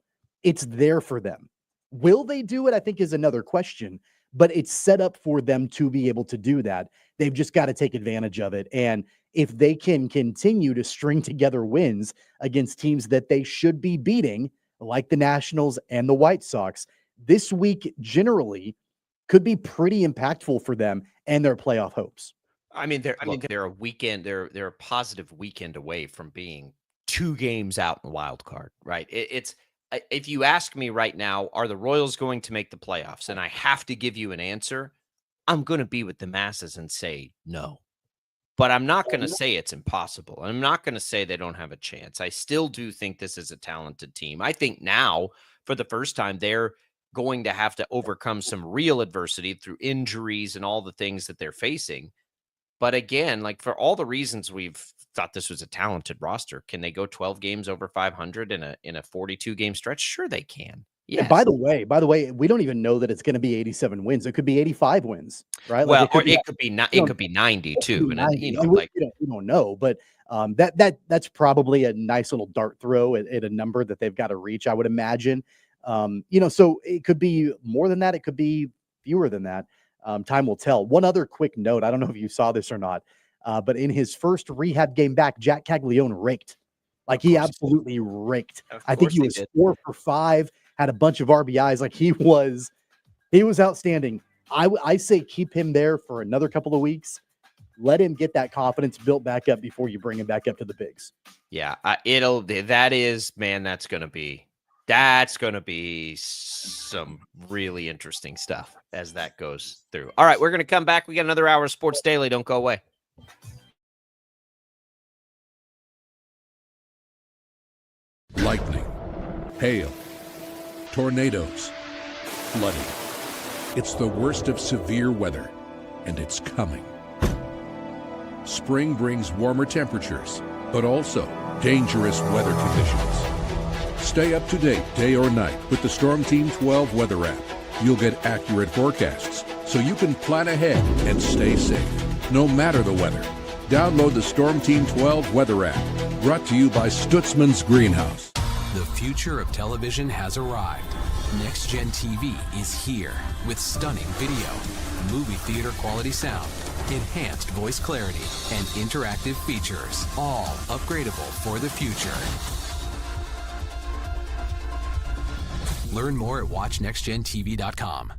It's there for them. Will they do it? I think is another question, but it's set up for them to be able to do that. They've just got to take advantage of it. And if they can continue to string together wins against teams that they should be beating, like the Nationals and the White Sox, this week generally could be pretty impactful for them and their playoff hopes. I mean, they're a weekend. They're a positive weekend away from being 2 games out in wild card, right? It's if you ask me right now, are the Royals going to make the playoffs? And I have to give you an answer. I'm going to be with the masses and say no, but I'm not going to say it's impossible. I'm not going to say they don't have a chance. I still do think this is a talented team. I think now, for the first time, they're going to have to overcome some real adversity through injuries and all the things that they're facing. But again, like, for all the reasons we've thought this was a talented roster, can they go 12 games over 500 in a 42 game stretch? Sure, they can. Yeah. By the way, we don't even know that it's going to be 87 wins. It could be 85 wins, right? Well, like it could be 90 too. And we don't know, but that's probably a nice little dart throw at a number that they've got to reach, I would imagine. So it could be more than that. It could be fewer than that. Time will tell. One other quick note. I don't know if you saw this or not, but in his first rehab game back, Jack Caglione raked. Like, he absolutely raked. I think he was 4 for 5, had a bunch of RBIs. Like, he was outstanding. I say keep him there for another couple of weeks. Let him get that confidence built back up before you bring him back up to the bigs. Yeah, that's going to be some really interesting stuff as that goes through. All right, we're going to come back. We got another hour of Sports Daily. Don't go away. Lightning, hail, tornadoes, flooding. It's the worst of severe weather, and it's coming. Spring brings warmer temperatures, but also dangerous weather conditions. Stay up to date day or night with the Storm Team 12 weather app. You'll get accurate forecasts so you can plan ahead and stay safe, no matter the weather. Download the Storm Team 12 weather app, brought to you by Stutzman's Greenhouse. The future of television has arrived. Next Gen TV is here with stunning video, movie theater quality sound, enhanced voice clarity, and interactive features, all upgradable for the future. Learn more at watchnextgentv.com.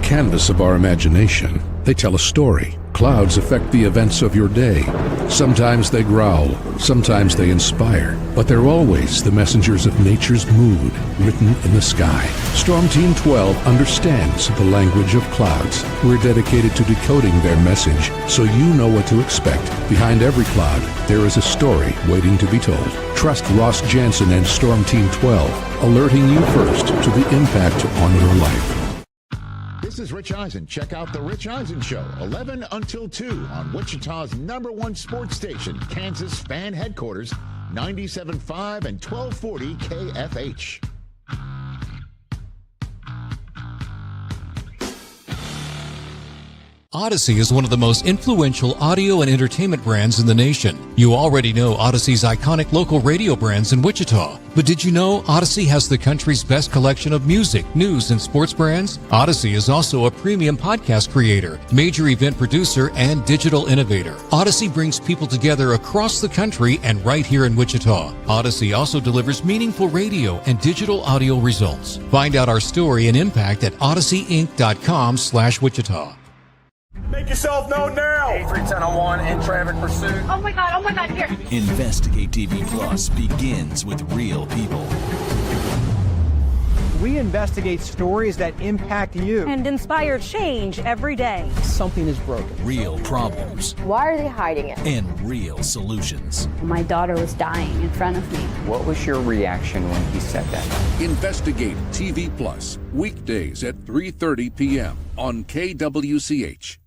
Canvas of our imagination. They tell a story. Clouds affect the events of your day. Sometimes they growl, sometimes they inspire, but they're always the messengers of nature's mood, written in the sky. Storm Team 12 understands the language of clouds. We're dedicated to decoding their message, so you know what to expect. Behind every cloud, there is a story waiting to be told. Trust Ross Jansen and Storm Team 12, alerting you first to the impact on your life. This is Rich Eisen. Check out The Rich Eisen Show, 11 until 2 on Wichita's #1 sports station, Kansas Fan Headquarters, 97.5 and 1240 KFH. Odyssey is one of the most influential audio and entertainment brands in the nation. You already know Odyssey's iconic local radio brands in Wichita. But did you know Odyssey has the country's best collection of music, news, and sports brands? Odyssey is also a premium podcast creator, major event producer, and digital innovator. Odyssey brings people together across the country and right here in Wichita. Odyssey also delivers meaningful radio and digital audio results. Find out our story and impact at odysseyinc.com/Wichita. Make yourself known now. 310-1 in traffic pursuit. Oh my God, here. Investigate TV Plus begins with real people. We investigate stories that impact you. And inspire change every day. Something is broken. Real problems. Why are they hiding it? And real solutions. My daughter was dying in front of me. What was your reaction when he said that? Investigate TV Plus, weekdays at 3:30 p.m. on KWCH.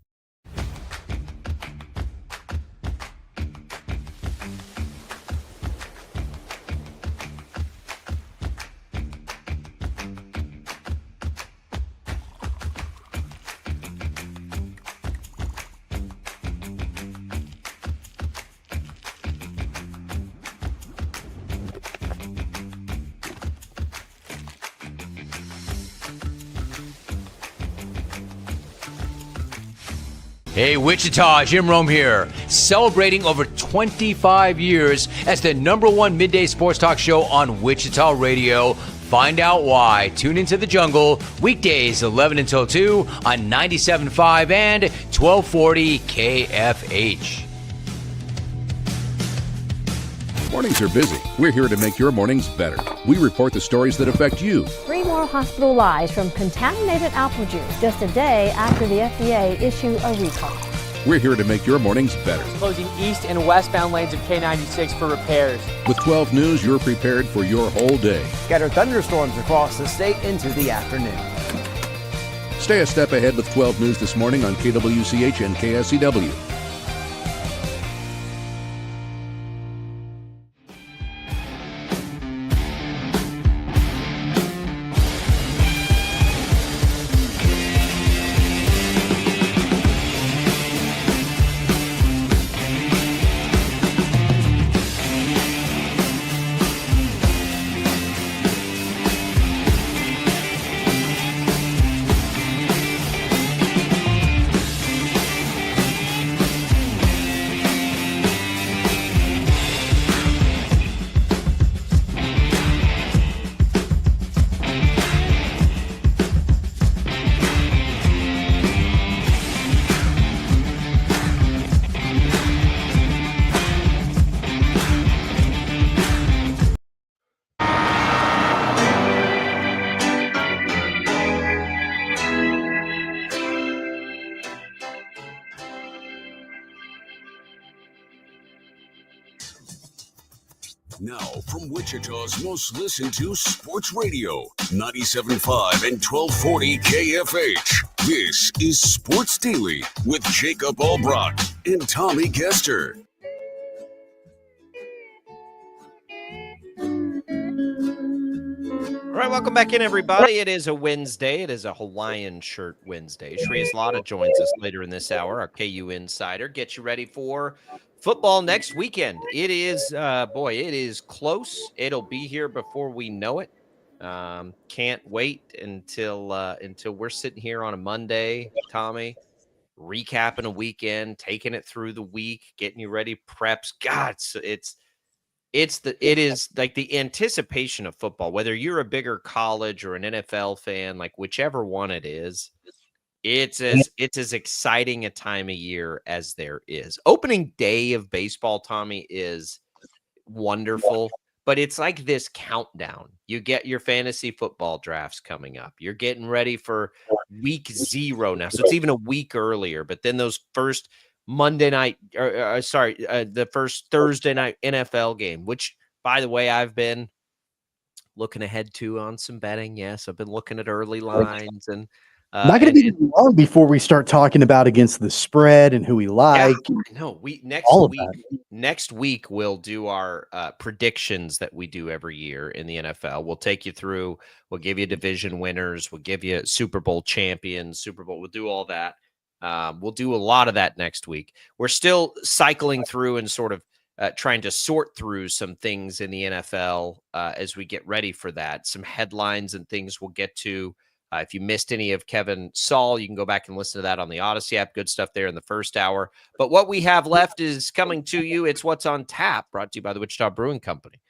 Hey, Wichita, Jim Rome here, celebrating over 25 years as the #1 midday sports talk show on Wichita Radio. Find out why. Tune into the jungle, weekdays 11 until 2 on 97.5 and 1240 KFH. Mornings are busy. We're here to make your mornings better. We report the stories that affect you. 3 more hospitalized from contaminated apple juice just a day after the FDA issued a recall. We're here to make your mornings better. Closing east and westbound lanes of K96 for repairs. With 12 News, you're prepared for your whole day. Scattered thunderstorms across the state into the afternoon. Stay a step ahead with 12 News this morning on KWCH and KSCW. Now, from Wichita's most listened to sports radio, 97.5 and 1240 KFH. This is Sports Daily with Jacob Albrock and Tommy Kester. All right, welcome back in, everybody. It is a Wednesday. It is a Hawaiian shirt Wednesday. Shreyas Laddha joins us later in this hour, our KU Insider. Get you ready for football next weekend. It is, it is close. It'll be here before we know it. Can't wait until we're sitting here on a Monday, Tommy, recapping a weekend, taking it through the week, getting you ready, preps. God, it is like the anticipation of football, whether you're a bigger college or an NFL fan, like whichever one it is, it's as exciting a time of year as there is. Opening day of baseball, Tommy, is wonderful, but it's like this countdown. You get your fantasy football drafts coming up. You're getting ready for week 0 now. So it's even a week earlier, but then those first Monday night, the first Thursday night NFL game, which, by the way, I've been looking ahead to on some betting. Yes, I've been looking at early lines and not going to be long before we start talking about against the spread and who we like. Yeah, no, next week we'll do our predictions that we do every year in the NFL. We'll take you through. We'll give you division winners. We'll give you Super Bowl champions. We'll do all that. We'll do a lot of that next week. We're still cycling through and sort of trying to sort through some things in the NFL as we get ready for that. Some headlines and things we'll get to. If you missed any of Kevin Saal, you can go back and listen to that on the Odyssey app. Good stuff there in the first hour. But what we have left is coming to you. It's What's on Tap, brought to you by the Wichita Brewing Company.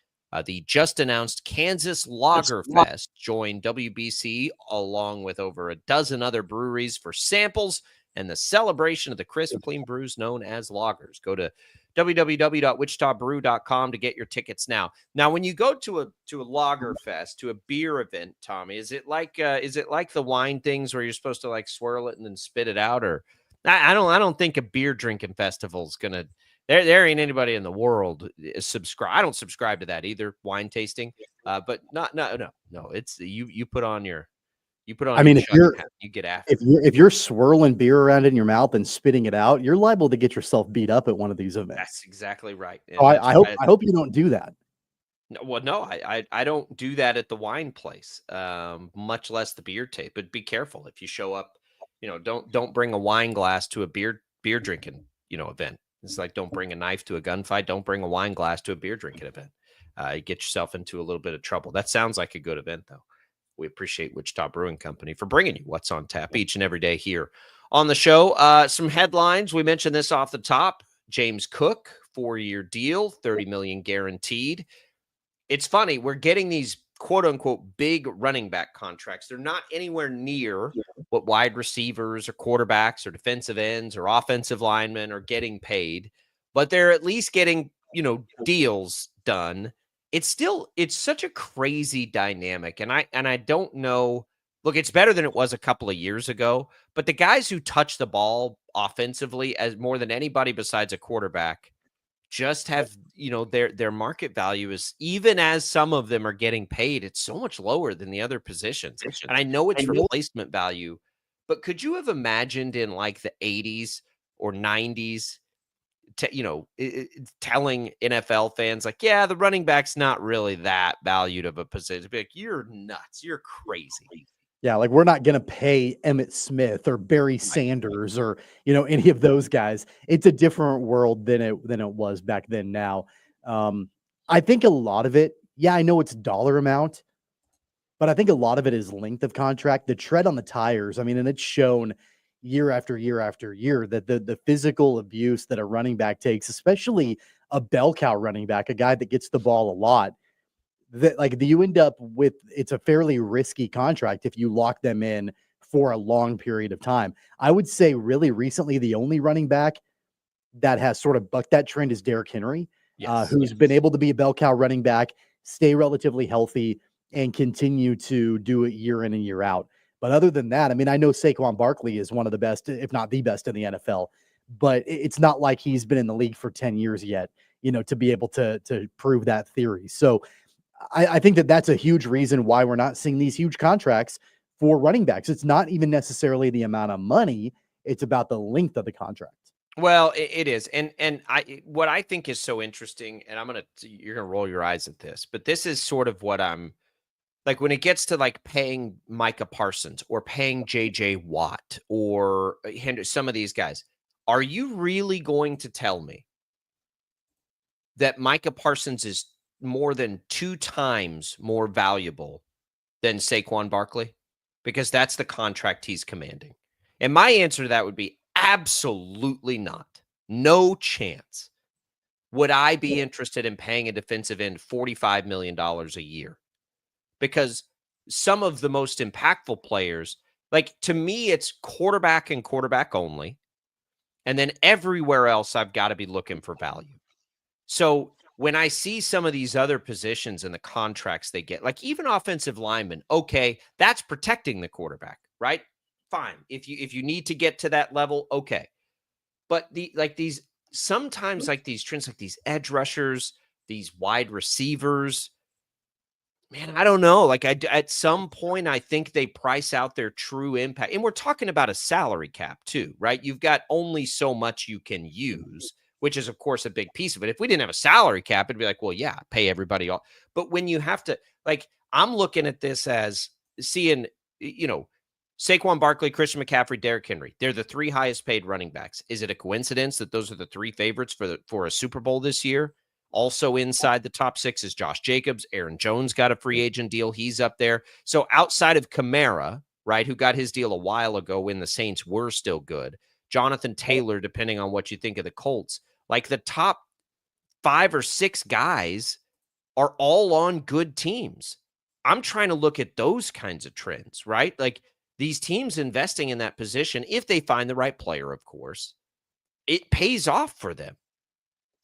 The just announced Kansas Lager Fest joined WBC along with over a dozen other breweries for samples and the celebration of the crisp, clean brews known as lagers. Go to www.wichitabrew.com to get your tickets now. Now, when you go to a lager fest, to a beer event, Tommy, is it like the wine things where you're supposed to like swirl it and then spit it out? Or I don't think a beer drinking festival is gonna. There ain't anybody in the world subscribe. I don't subscribe to that either. Wine tasting, but no. It's you put on your. You put on. I mean, if you get after. If you're swirling beer around in your mouth and spitting it out, you're liable to get yourself beat up at one of these events. That's exactly right. So I hope you don't do that. No, I don't do that at the wine place, much less the beer tape. But be careful if you show up. Don't bring a wine glass to a beer drinking event. It's like don't bring a knife to a gunfight. Don't bring a wine glass to a beer drinking event. You get yourself into a little bit of trouble. That sounds like a good event though. We appreciate Wichita Brewing Company for bringing you What's on Tap each and every day here on the show. Some headlines. We mentioned this off the top. James Cook, 4-year deal, $30 million guaranteed. It's funny. We're getting these quote unquote big running back contracts. They're not anywhere near what wide receivers or quarterbacks or defensive ends or offensive linemen are getting paid, but they're at least getting, deals done. It's such a crazy dynamic. And I don't know. Look, it's better than it was a couple of years ago, but the guys who touch the ball offensively as more than anybody besides a quarterback just have, their market value is, even as some of them are getting paid, it's so much lower than the other positions. And I know it's replacement value, but could you have imagined in like the 80s or 90s, telling NFL fans like, yeah, the running back's not really that valued of a position. Be like, you're nuts. You're crazy. Yeah, like we're not going to pay Emmitt Smith or Barry Sanders or, any of those guys. It's a different world than it was back then now. I think a lot of it, I know it's dollar amount, but I think a lot of it is length of contract, the tread on the tires. I mean, and it's shown year after year after year that the physical abuse that a running back takes, especially a bell cow running back, a guy that gets the ball a lot, that you end up with, it's a fairly risky contract if you lock them in for a long period of time. I would say really recently, the only running back that has sort of bucked that trend is Derrick Henry, who's been able to be a bell cow running back, stay relatively healthy, and continue to do it year in and year out. But other than that, I mean, I know Saquon Barkley is one of the best, if not the best in the NFL, but it's not like he's been in the league for 10 years yet, to be able to prove that theory. So I think that's a huge reason why we're not seeing these huge contracts for running backs. It's not even necessarily the amount of money. It's about the length of the contract. Well, it is. And what I think is so interesting, and you're going to roll your eyes at this, but this is sort of what I'm, like when it gets to like paying Micah Parsons or paying JJ Watt or some of these guys, are you really going to tell me that Micah Parsons is more than 2 times more valuable than Saquon Barkley? Because that's the contract he's commanding. And my answer to that would be absolutely not. No chance. Would I be interested in paying a defensive end $45 million a year? Because some of the most impactful players, like to me, it's quarterback and quarterback only. And then everywhere else, I've got to be looking for value. So when I see some of these other positions and the contracts they get, like even offensive linemen, okay, that's protecting the quarterback, right? Fine. If you need to get to that level, okay. But sometimes these trends, like these edge rushers, these wide receivers, man, I don't know. Like at some point, I think they price out their true impact. And we're talking about a salary cap too, right? You've got only so much you can use, which is, of course, a big piece of it. If we didn't have a salary cap, it'd be like, well, yeah, pay everybody all. But when you have to, like, I'm looking at this as seeing, Saquon Barkley, Christian McCaffrey, Derrick Henry. They're the 3 highest paid running backs. Is it a coincidence that those are the 3 favorites for a Super Bowl this year? Also inside the top 6 is Josh Jacobs. Aaron Jones got a free agent deal. He's up there. So outside of Kamara, right, who got his deal a while ago when the Saints were still good, Jonathan Taylor, depending on what you think of the Colts, like the top 5 or 6 guys are all on good teams. I'm trying to look at those kinds of trends, right? Like these teams investing in that position, if they find the right player, of course, it pays off for them.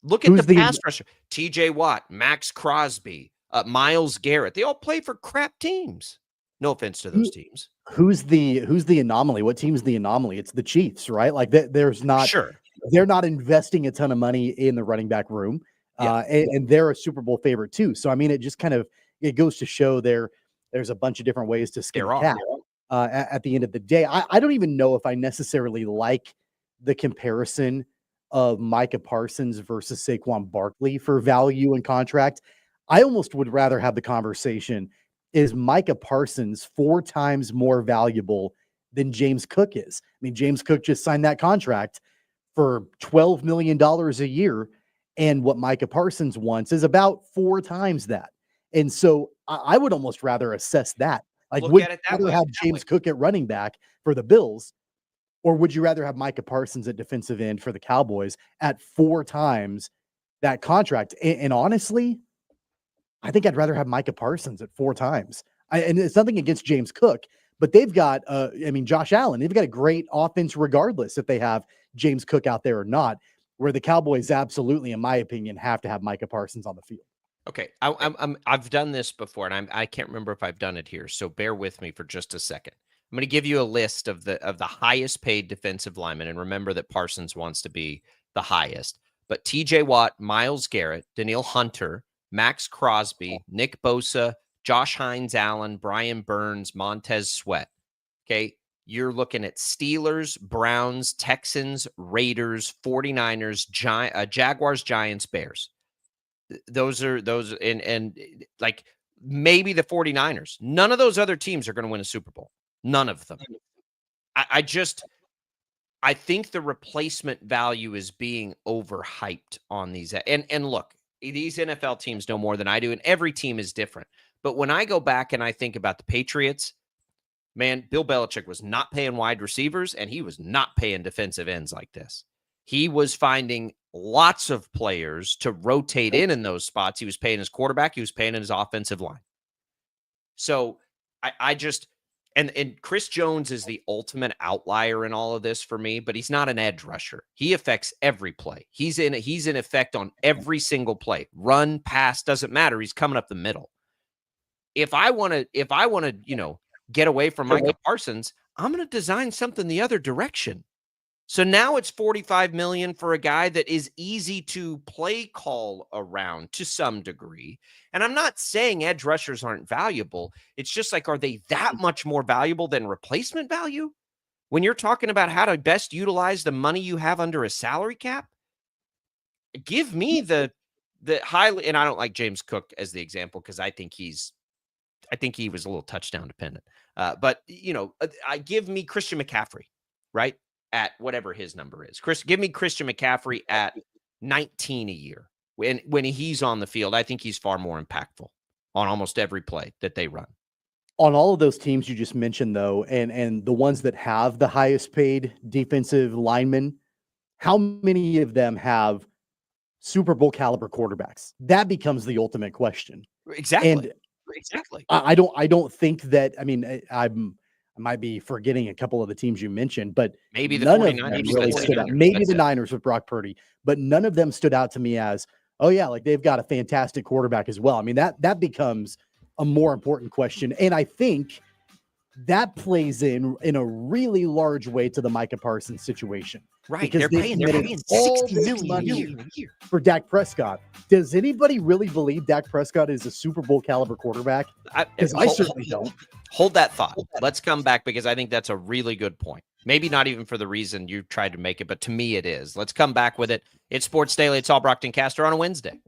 Look at the pass rusher. TJ Watt, Max Crosby, Myles Garrett. They all play for crap teams. No offense to those teams. Who's the anomaly? What team's the anomaly? It's the Chiefs, right? Like there's not they're not investing a ton of money in the running back room. And they're a Super Bowl favorite too. So I mean, it just kind of it goes to show there's a bunch of different ways to skin a cat. At the end of the day, I don't even know if I necessarily like the comparison of Micah Parsons versus Saquon Barkley for value and contract. I almost would rather have the conversation, is Micah Parsons 4 times more valuable than James Cook is? I mean, James Cook just signed that contract for $12 million a year, and what Micah Parsons wants is about 4 times that. And so I would almost rather assess that. Like, would you rather have James Cook at running back for the Bills, or would you rather have Micah Parsons at defensive end for the Cowboys at 4 times that contract? And honestly, I think I'd rather have Micah Parsons at 4 times. And it's nothing against James Cook, but they've got, Josh Allen. They've got a great offense regardless if they have James Cook out there or not, where the Cowboys absolutely, in my opinion, have to have Micah Parsons on the field. Okay, I've done this before, and I can't remember if I've done it here, so bear with me for just a second. I'm going to give you a list of the highest paid defensive linemen, and remember that Parsons wants to be the highest. But TJ Watt, Myles Garrett, Danielle Hunter, Max Crosby, Nick Bosa, Josh Hines-Allen, Brian Burns, Montez Sweat. Okay, you're looking at Steelers, Browns, Texans, Raiders, 49ers, Jaguars, Giants, Bears. Those and like maybe the 49ers. None of those other teams are going to win a Super Bowl. None of them. I think the replacement value is being overhyped on these. And look, these NFL teams know more than I do, and every team is different. But when I go back and I think about the Patriots, man, Bill Belichick was not paying wide receivers, and he was not paying defensive ends like this. He was finding lots of players to rotate in those spots. He was paying his quarterback. He was paying his offensive line. So I just – and Chris Jones is the ultimate outlier in all of this for me, but he's not an edge rusher. He affects every play. He's in effect on every single play. Run, pass, doesn't matter. He's coming up the middle. If I want to, get away from Micah Parsons, I'm going to design something the other direction. So now it's $45 million for a guy that is easy to play call around to some degree. And I'm not saying edge rushers aren't valuable. It's just like, are they that much more valuable than replacement value? When you're talking about how to best utilize the money you have under a salary cap, give me the highly, and I don't like James Cook as the example because I think he was a little touchdown dependent. But I give me Christian McCaffrey, right? At whatever his number is. Give me Christian McCaffrey at 19 a year. When he's on the field, I think he's far more impactful on almost every play that they run. On all of those teams you just mentioned, though, and the ones that have the highest paid defensive linemen, how many of them have Super Bowl caliber quarterbacks? That becomes the ultimate question. Exactly. And exactly. I don't think that. I mean, I might be forgetting a couple of the teams you mentioned, but maybe the none 49ers of them really stood out. Maybe the Niners with Brock Purdy, but none of them stood out to me as, oh yeah, like they've got a fantastic quarterback as well. I mean, that becomes a more important question. And I think that plays in a really large way to the Micah Parsons situation. Right. Because they're paying $60 million a year for Dak Prescott. Does anybody really believe Dak Prescott is a Super Bowl caliber quarterback? Because I certainly don't. Hold that thought. Let's come back because I think that's a really good point. Maybe not even for the reason you tried to make it, but to me it is. Let's come back with it. It's Sports Daily. It's all Brockton Caster on a Wednesday.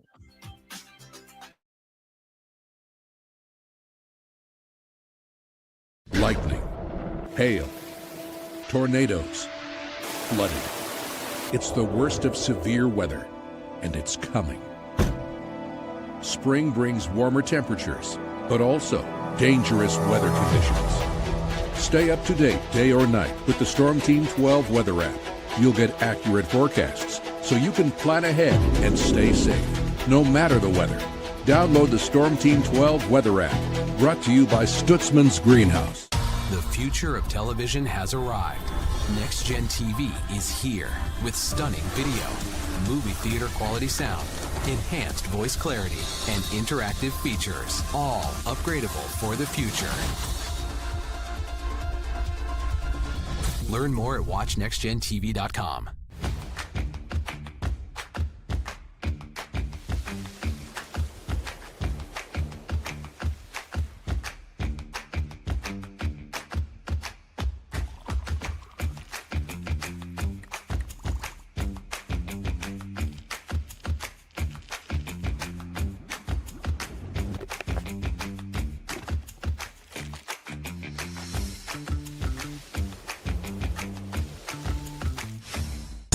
Lightning, hail, tornadoes, flooding. It's the worst of severe weather, and it's coming. Spring brings warmer temperatures, but also dangerous weather conditions. Stay up to date day or night with the Storm Team 12 weather app. You'll get accurate forecasts so you can plan ahead and stay safe, no matter the weather. Download the Storm Team 12 weather app, brought to you by Stutzman's Greenhouse. The future of television has arrived. Next Gen TV is here with stunning video, movie theater quality sound, enhanced voice clarity, and interactive features, all upgradable for the future. Learn more at watchnextgentv.com.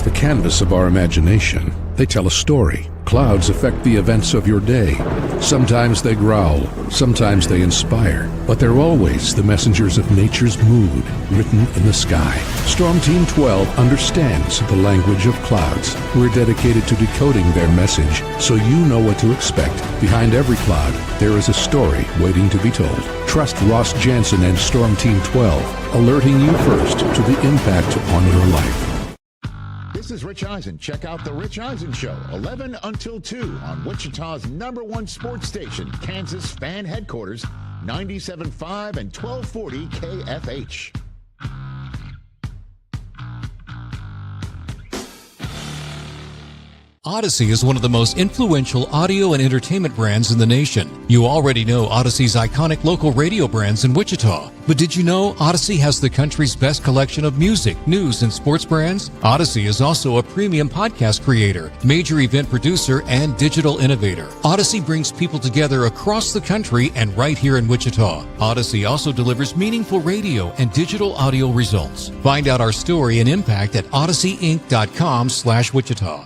The canvas of our imagination. They tell a story. Clouds affect the events of your day. Sometimes they growl, sometimes they inspire, but they're always the messengers of nature's mood, written in the sky. Storm Team 12 understands the language of clouds. We're dedicated to decoding their message, so you know what to expect. Behind every cloud, there is a story waiting to be told. Trust Ross Jansen and Storm Team 12, alerting you first to the impact on your life. This is Rich Eisen. Check out The Rich Eisen Show, 11 until 2 on Wichita's #1 sports station, Kansas Fan Headquarters, 97.5 and 1240 KFH. Odyssey is one of the most influential audio and entertainment brands in the nation. You already know Odyssey's iconic local radio brands in Wichita. But did you know Odyssey has the country's best collection of music, news, and sports brands? Odyssey is also a premium podcast creator, major event producer, and digital innovator. Odyssey brings people together across the country and right here in Wichita. Odyssey also delivers meaningful radio and digital audio results. Find out our story and impact at odysseyinc.com/Wichita.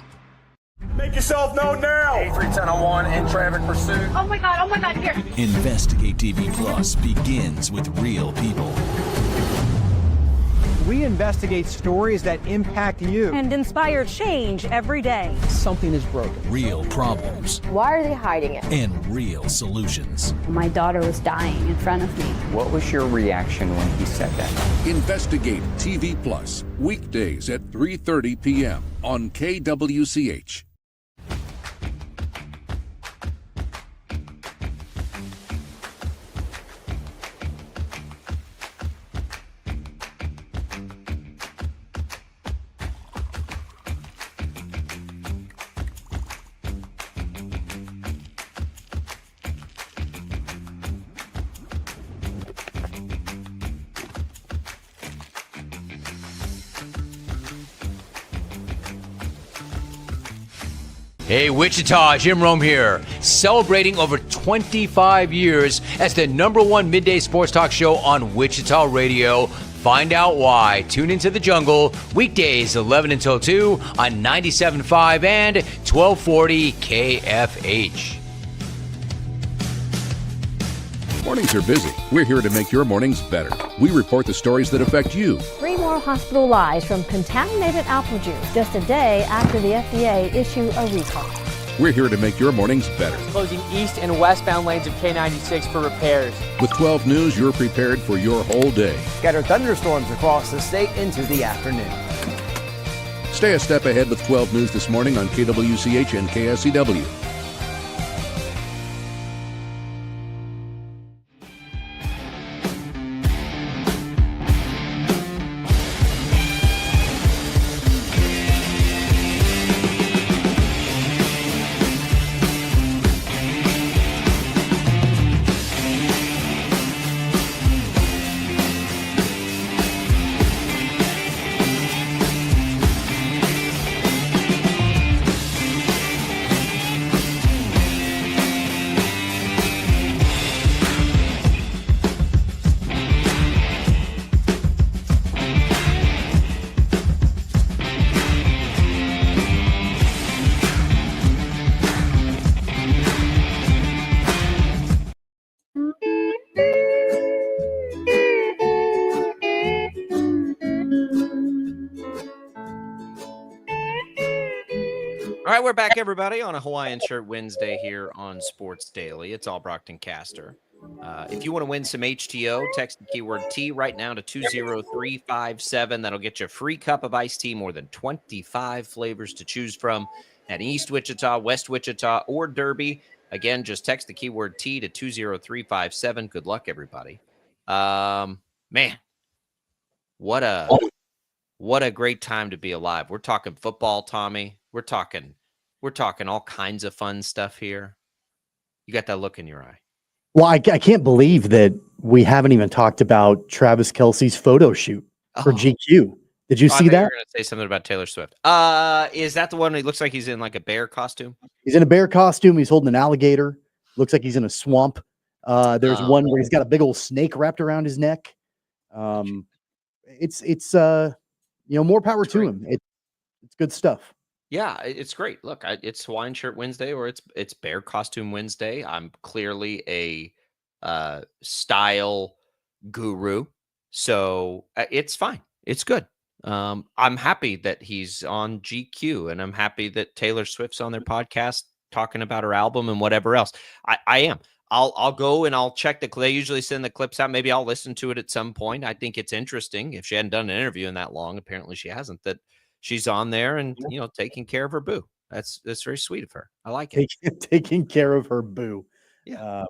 Make yourself known now. 831001 in traffic pursuit. Oh my God, here. Investigate TV Plus begins with real people. We investigate stories that impact you. And inspire change every day. Something is broken. Real problems. Why are they hiding it? And real solutions. My daughter was dying in front of me. What was your reaction when he said that? Investigate TV Plus, weekdays at 3:30 p.m. on KWCH. Hey, Wichita, Jim Rome here, celebrating over 25 years as the #1 midday sports talk show on Wichita Radio. Find out why. Tune into The Jungle, weekdays 11 until 2 on 97.5 and 1240 KFH. Mornings are busy. We're here to make your mornings better. We report the stories that affect you. 3 more hospital lies from contaminated apple juice just a day after the FDA issue a recall. We're here to make your mornings better. Closing east and westbound lanes of K96 for repairs. With 12 News, you're prepared for your whole day. Scattered thunderstorms across the state into the afternoon. Stay a step ahead with 12 News this morning on KWCH and KSCW. All right, we're back, everybody, on a Hawaiian Shirt Wednesday here on Sports Daily. It's all Brockton Caster. If you want to win some HTO, text the keyword T right now to 20357. That'll get you a free cup of iced tea, more than 25 flavors to choose from at East Wichita, West Wichita, or Derby. Again, just text the keyword T to 20357. Good luck, everybody. Man, what a great time to be alive. We're talking football, Tommy. We're talking all kinds of fun stuff here. You got that look in your eye. Well, I can't believe that we haven't even talked about Travis Kelce's photo shoot for GQ. Did you see that? You were going to say something about Taylor Swift. Is that the one that looks like he's in like a bear costume? He's in a bear costume. He's holding an alligator. Looks like he's in a swamp. There's one where he's got a big old snake wrapped around his neck. It's more power to him. It's good stuff. Yeah, it's great. Look, it's Hawaiian Shirt Wednesday, or it's Bear Costume Wednesday. I'm clearly a style guru, so it's fine. It's good. I'm happy that he's on GQ, and I'm happy that Taylor Swift's on their podcast talking about her album and whatever else. I am. I'll go and I'll check they usually send the clips out. Maybe I'll listen to it at some point. I think it's interesting. If she hadn't done an interview in that long, apparently she hasn't, that she's on there and, taking care of her boo. That's very sweet of her. I like it. Taking care of her boo. Yeah.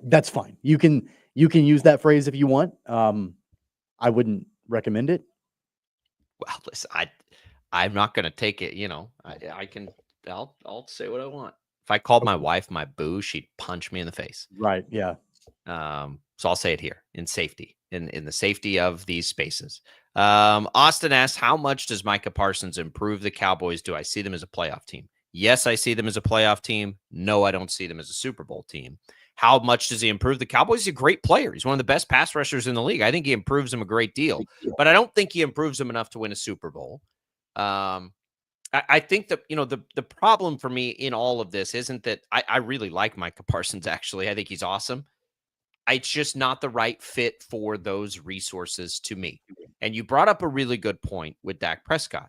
That's fine. You can use that phrase if you want. I wouldn't recommend it. Well, listen, I'm not going to take it. I'll say what I want. If I called my wife my boo, she'd punch me in the face. Right. Yeah. So I'll say it here in safety, in the safety of these spaces. Austin asks, how much does Micah Parsons improve the Cowboys? Do I see them as a playoff team? Yes, I see them as a playoff team. No, I don't see them as a Super Bowl team. How much does he improve the Cowboys? He's a great player. He's one of the best pass rushers in the league. I think he improves them a great deal, but I don't think he improves them enough to win a Super Bowl. I think that, the problem for me in all of this isn't that I really like Micah Parsons, actually. I think he's awesome. It's just not the right fit for those resources to me. And you brought up a really good point with Dak Prescott.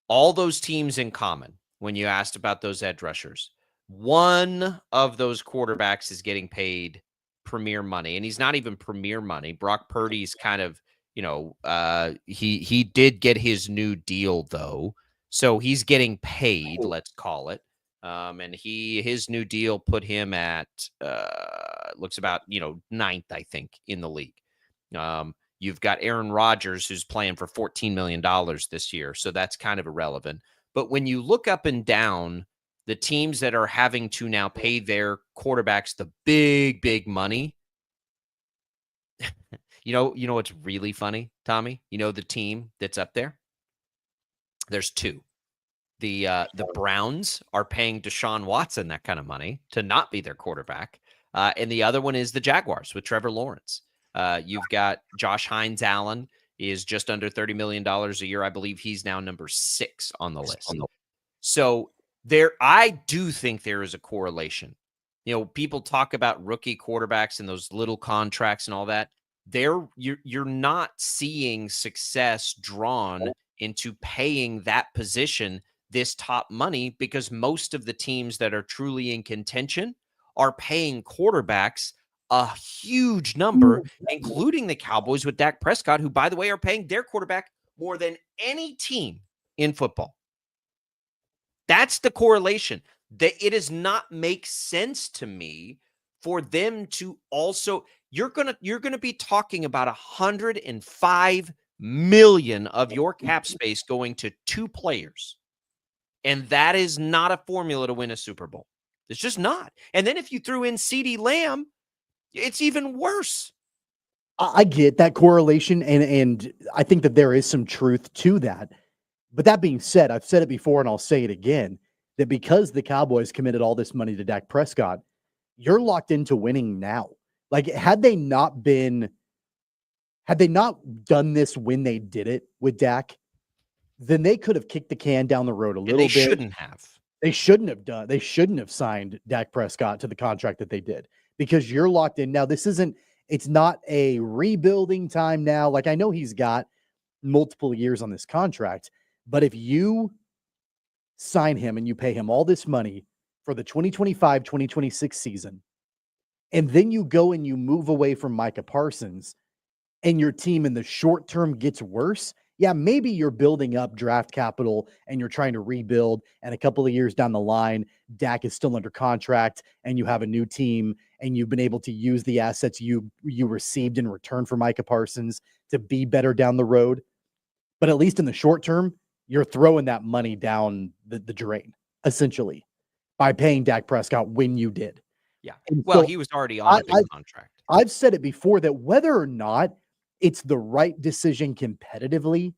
All those teams in common, when you asked about those edge rushers, one of those quarterbacks is getting paid premier money, and he's not even premier money. Brock Purdy's kind of, he did get his new deal, though. So he's getting paid, let's call it. And his new deal put him at looks about ninth, I think, in the league. You've got Aaron Rodgers, who's playing for $14 million this year, so that's kind of irrelevant. But when you look up and down the teams that are having to now pay their quarterbacks the big money, what's really funny, Tommy? The team that's up there? There's two. The Browns are paying Deshaun Watson that kind of money to not be their quarterback. And the other one is the Jaguars with Trevor Lawrence. You've got Josh Hines Allen is just under $30 million a year. I believe he's now number 6 on the list. So I do think there is a correlation. People talk about rookie quarterbacks and those little contracts and all that. You're not seeing success drawn into paying that position this top money, because most of the teams that are truly in contention are paying quarterbacks a huge number, including the Cowboys with Dak Prescott, who, by the way, are paying their quarterback more than any team in football. That's the correlation. It does not make sense to me for them to also, you're gonna be talking about $105 million of your cap space going to 2 players. And that is not a formula to win a Super Bowl. It's just not. And then if you threw in CeeDee Lamb, it's even worse. I get that correlation, and I think that there is some truth to that. But that being said, I've said it before and I'll say it again, that because the Cowboys committed all this money to Dak Prescott, you're locked into winning now. Like, had they not done this when they did it with Dak, then they could have kicked the can down the road a little bit. Shouldn't have. They shouldn't have signed Dak Prescott to the contract that they did, because you're locked in. Now, it's not a rebuilding time now. Like, I know he's got multiple years on this contract. But if you sign him and you pay him all this money for the 2025-2026 season, and then you go and you move away from Micah Parsons, and your team in the short term gets worse, yeah, maybe you're building up draft capital and you're trying to rebuild, and a couple of years down the line, Dak is still under contract and you have a new team and you've been able to use the assets you received in return for Micah Parsons to be better down the road. But at least in the short term, you're throwing that money down the drain, essentially, by paying Dak Prescott when you did. Yeah. And Well, so he was already on a big contract. I've said it before that whether or not it's the right decision competitively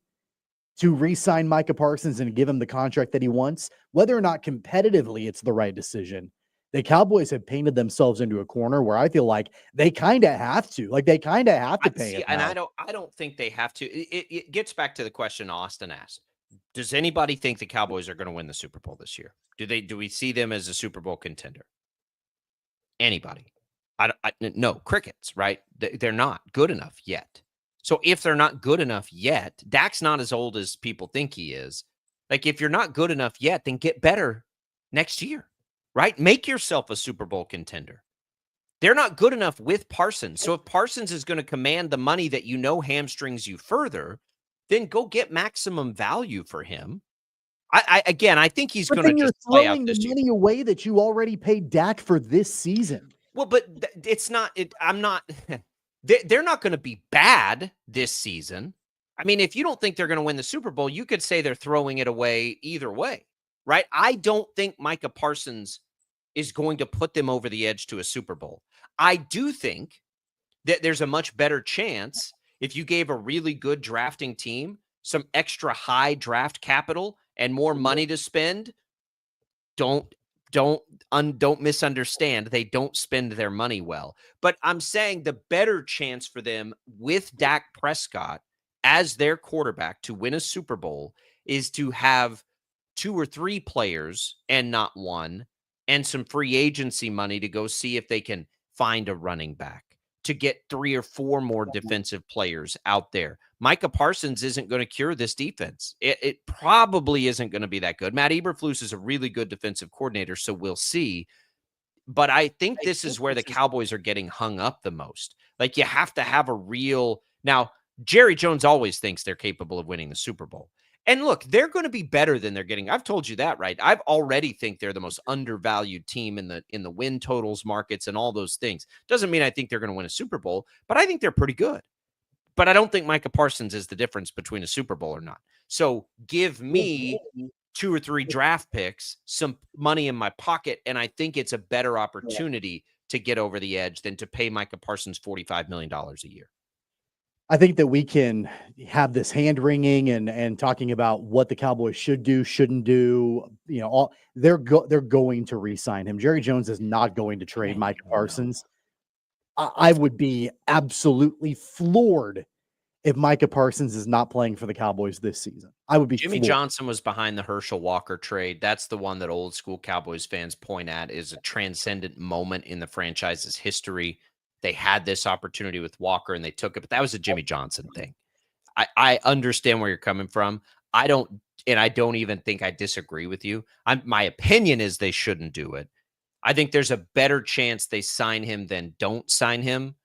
to re-sign Micah Parsons and give him the contract that he wants, whether or not competitively it's the right decision, the Cowboys have painted themselves into a corner where I feel like they kind of have to. Like, they kind of have to pay him. And I don't think they have to. It gets back to the question Austin asked. Does anybody think the Cowboys are going to win the Super Bowl this year? Do we see them as a Super Bowl contender? Anybody? No, crickets, right? They're not good enough yet. So if they're not good enough yet, Dak's not as old as people think he is. Like, if you're not good enough yet, then get better next year, right? Make yourself a Super Bowl contender. They're not good enough with Parsons. So if Parsons is going to command the money that you know hamstrings you further, then go get maximum value for him. I think he's going to just play out this year. Money away that you already paid Dak for this season. Well, but it's not. I'm not. They're not going to be bad this season. I mean, if you don't think they're going to win the Super Bowl, you could say they're throwing it away either way, right? I don't think Micah Parsons is going to put them over the edge to a Super Bowl. I do think that there's a much better chance if you gave a really good drafting team some extra high draft capital and more money to spend. Don't misunderstand. They don't spend their money well. But I'm saying the better chance for them with Dak Prescott as their quarterback to win a Super Bowl is to have 2 or 3 players and not one, and some free agency money to go see if they can find a running back, to get 3 or 4 more defensive players out there. Micah Parsons isn't going to cure this defense. It probably isn't going to be that good. Matt Eberflus is a really good defensive coordinator, so we'll see. But I think this is where the Cowboys are getting hung up the most. Like, you have to have a real... Now, Jerry Jones always thinks they're capable of winning the Super Bowl. And look, they're going to be better than they're getting. I've told you that, right? I've already think they're the most undervalued team in the win totals markets and all those things. Doesn't mean I think they're going to win a Super Bowl, but I think they're pretty good. But I don't think Micah Parsons is the difference between a Super Bowl or not. So give me 2 or 3 draft picks, some money in my pocket, and I think it's a better opportunity to get over the edge than to pay Micah Parsons $45 million a year. I think that we can have this hand-wringing and talking about what the Cowboys should do, shouldn't do. You know, they're going to re-sign him. Jerry Jones is not going to trade Micah Parsons. I would be absolutely floored if Micah Parsons is not playing for the Cowboys this season. I would be Jimmy floored. Johnson was behind the Herschel Walker trade. That's the one that old school Cowboys fans point at is a transcendent moment in the franchise's history. They had this opportunity with Walker and they took it, but that was a Jimmy Johnson thing. I understand where you're coming from. I don't even think I disagree with you. My opinion is they shouldn't do it. I think there's a better chance they sign him than don't sign him.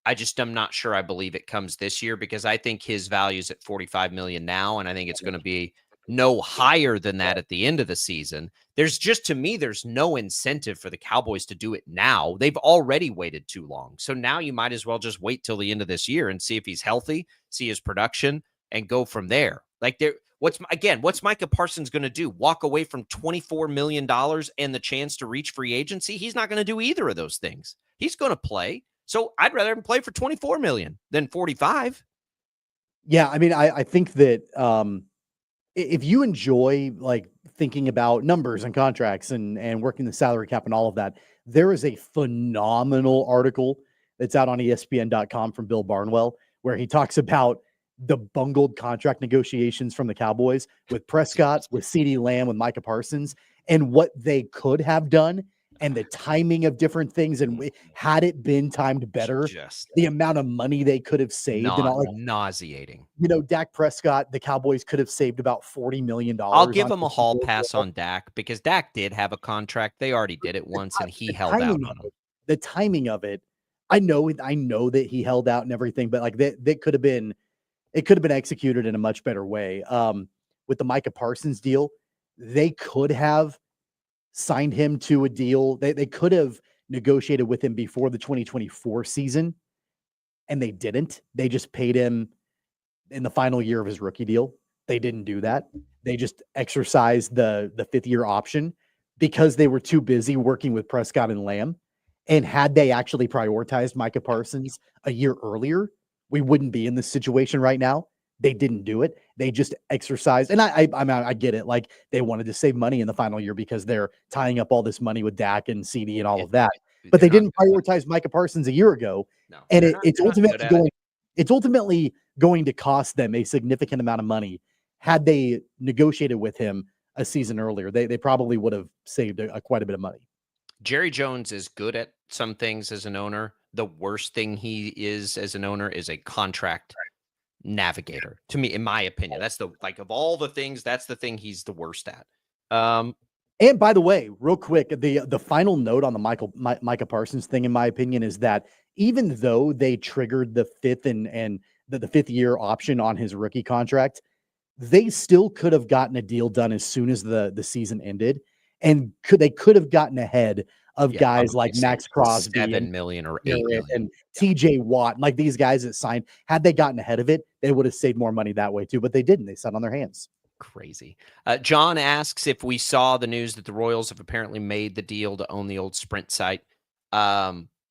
I'm not sure I believe it comes this year because I think his value is at $45 million now, and I think it's going to be no higher than that at the end of the season. To me, there's no incentive for the Cowboys to do it now. They've already waited too long. So now you might as well just wait till the end of this year and see if he's healthy, see his production, and go from there. Like, what's Micah Parsons going to do? Walk away from $24 million and the chance to reach free agency? He's not going to do either of those things. He's going to play. So I'd rather him play for $24 million than $45. Yeah, I mean, I think that if you enjoy like thinking about numbers and contracts and working the salary cap and all of that, there is a phenomenal article that's out on ESPN.com from Bill Barnwell where he talks about the bungled contract negotiations from the Cowboys with Prescott, with CeeDee Lamb, with Micah Parsons, and what they could have done and the timing of different things. And had it been timed better, the amount of money they could have saved and all, like, nauseating. Dak Prescott, the Cowboys could have saved about $40 million. I'll give him a hall pass on Dak because Dak did have a contract. They already did it once, and he held out on him. The timing of it, I know that he held out and everything, but like that could have been, it could have been executed in a much better way. With the Micah Parsons deal, they could have signed him to a deal. They could have negotiated with him before the 2024 season, and they didn't. They just paid him in the final year of his rookie deal. They didn't do that. They just exercised the 5th-year option because they were too busy working with Prescott and Lamb. And had they actually prioritized Micah Parsons a year earlier, we wouldn't be in this situation right now. They didn't do it. They just exercised. And I get it. Like, they wanted to save money in the final year because they're tying up all this money with Dak and CD and all of that. But they didn't prioritize Micah Parsons a year ago. No, and it's ultimately going to cost them a significant amount of money. Had they negotiated with him a season earlier, they probably would have saved quite a bit of money. Jerry Jones is good at some things as an owner. The worst thing he is as an owner is a contract navigator, to me, in my opinion. That's of all the things, that's the thing he's the worst at. And by the way, real quick, the final note on the Micah Parsons thing, in my opinion, is that even though they triggered the 5th and the 5th-year option on his rookie contract, they still could have gotten a deal done as soon as the season ended, and they could have gotten ahead of guys like Max Crosby, $7 million or $8 million, and TJ Watt, like these guys that signed. Had they gotten ahead of it, they would have saved more money that way too, but they didn't. They sat on their hands. Crazy. John asks if we saw the news that the Royals have apparently made the deal to own the old Sprint site.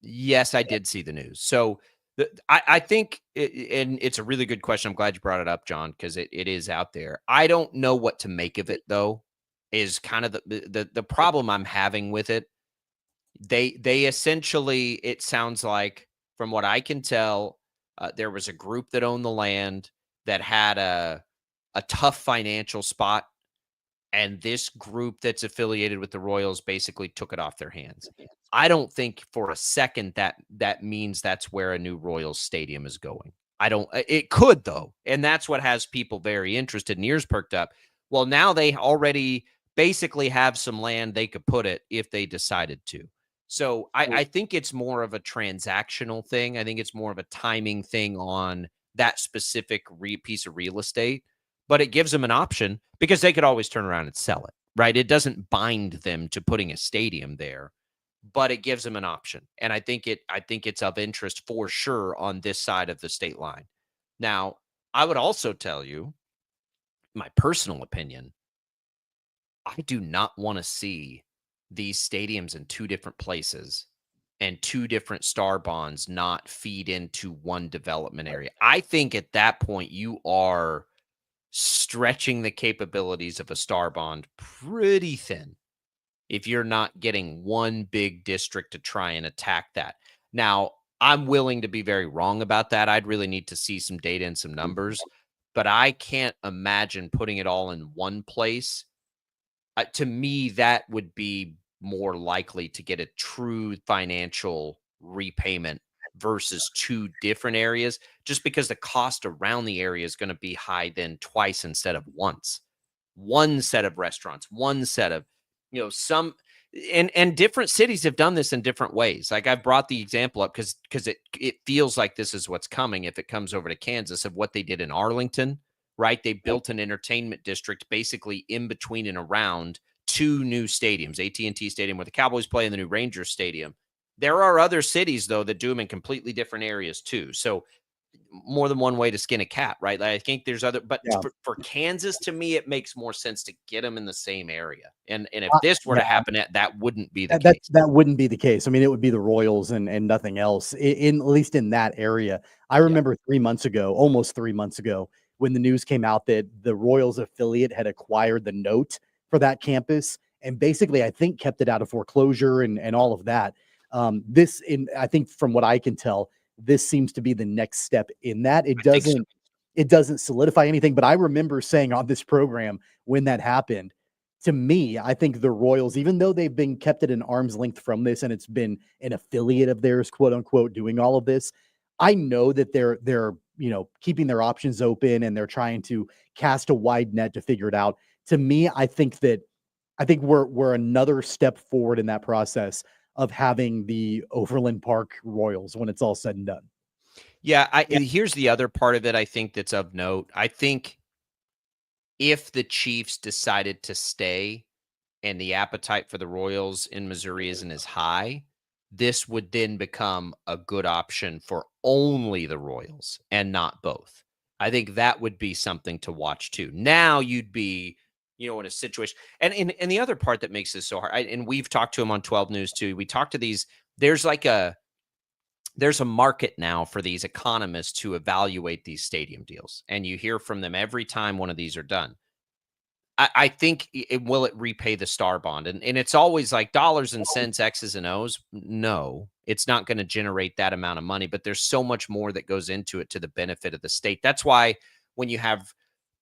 Yes, I did see the news. So I think, and it's a really good question. I'm glad you brought it up, John, because it is out there. I don't know what to make of it, though, is kind of the problem I'm having with it. They essentially, it sounds like, from what I can tell, there was a group that owned the land that had a tough financial spot, and this group that's affiliated with the Royals basically took it off their hands. I don't think for a second that means that's where a new Royals stadium is going. It could, though, and that's what has people very interested and ears perked up. Well, now they already basically have some land they could put it if they decided to. So I think it's more of a transactional thing. I think it's more of a timing thing on that specific piece of real estate, but it gives them an option because they could always turn around and sell it, right? It doesn't bind them to putting a stadium there, but it gives them an option. And I think it's of interest for sure on this side of the state line. Now, I would also tell you my personal opinion. I do not want to see these stadiums in two different places and two different star bonds not feed into one development area. I think at that point you are stretching the capabilities of a star bond pretty thin if you're not getting one big district to try and attack that. Now, I'm willing to be very wrong about that. I'd really need to see some data and some numbers, but I can't imagine putting it all in one place. To me, that would be more likely to get a true financial repayment versus two different areas, just because the cost around the area is going to be high then twice instead of once. One set of restaurants, one set of, some, and different cities have done this in different ways. Like, I've brought the example up because it feels like this is what's coming if it comes over to Kansas, of what they did in Arlington, right? They built an entertainment district basically in between and around two new stadiums, AT&T Stadium where the Cowboys play and the new Rangers Stadium. There are other cities, though, that do them in completely different areas too. So more than one way to skin a cat, right? Like, I think there's other, but for Kansas, to me, it makes more sense to get them in the same area. And if this were to happen, that wouldn't be the case. That wouldn't be the case. I mean, it would be the Royals and nothing else, in at least in that area. I remember 3 months ago, almost 3 months ago, when the news came out that the Royals affiliate had acquired the note for that campus and basically, I think, kept it out of foreclosure and all of that. I think from what I can tell, this seems to be the next step in that. It doesn't solidify anything, but I remember saying on this program when that happened, to me, I think the Royals, even though they've been kept at an arm's length from this and it's been an affiliate of theirs, quote unquote, doing all of this, I know that they're keeping their options open and they're trying to cast a wide net to figure it out. To me, I think we're another step forward in that process of having the Overland Park Royals when it's all said and done. Yeah, here's the other part of it I think that's of note. I think if the Chiefs decided to stay and the appetite for the Royals in Missouri isn't as high, this would then become a good option for only the Royals and not both. I think that would be something to watch too. Now you'd be, in a situation. And the other part that makes this so hard, and we've talked to him on 12 News too. We talked to these, there's a market now for these economists to evaluate these stadium deals. And you hear from them every time one of these are done. I think will it repay the star bond? And it's always like dollars and cents, X's and O's. No, it's not going to generate that amount of money, but there's so much more that goes into it to the benefit of the state. That's why when you have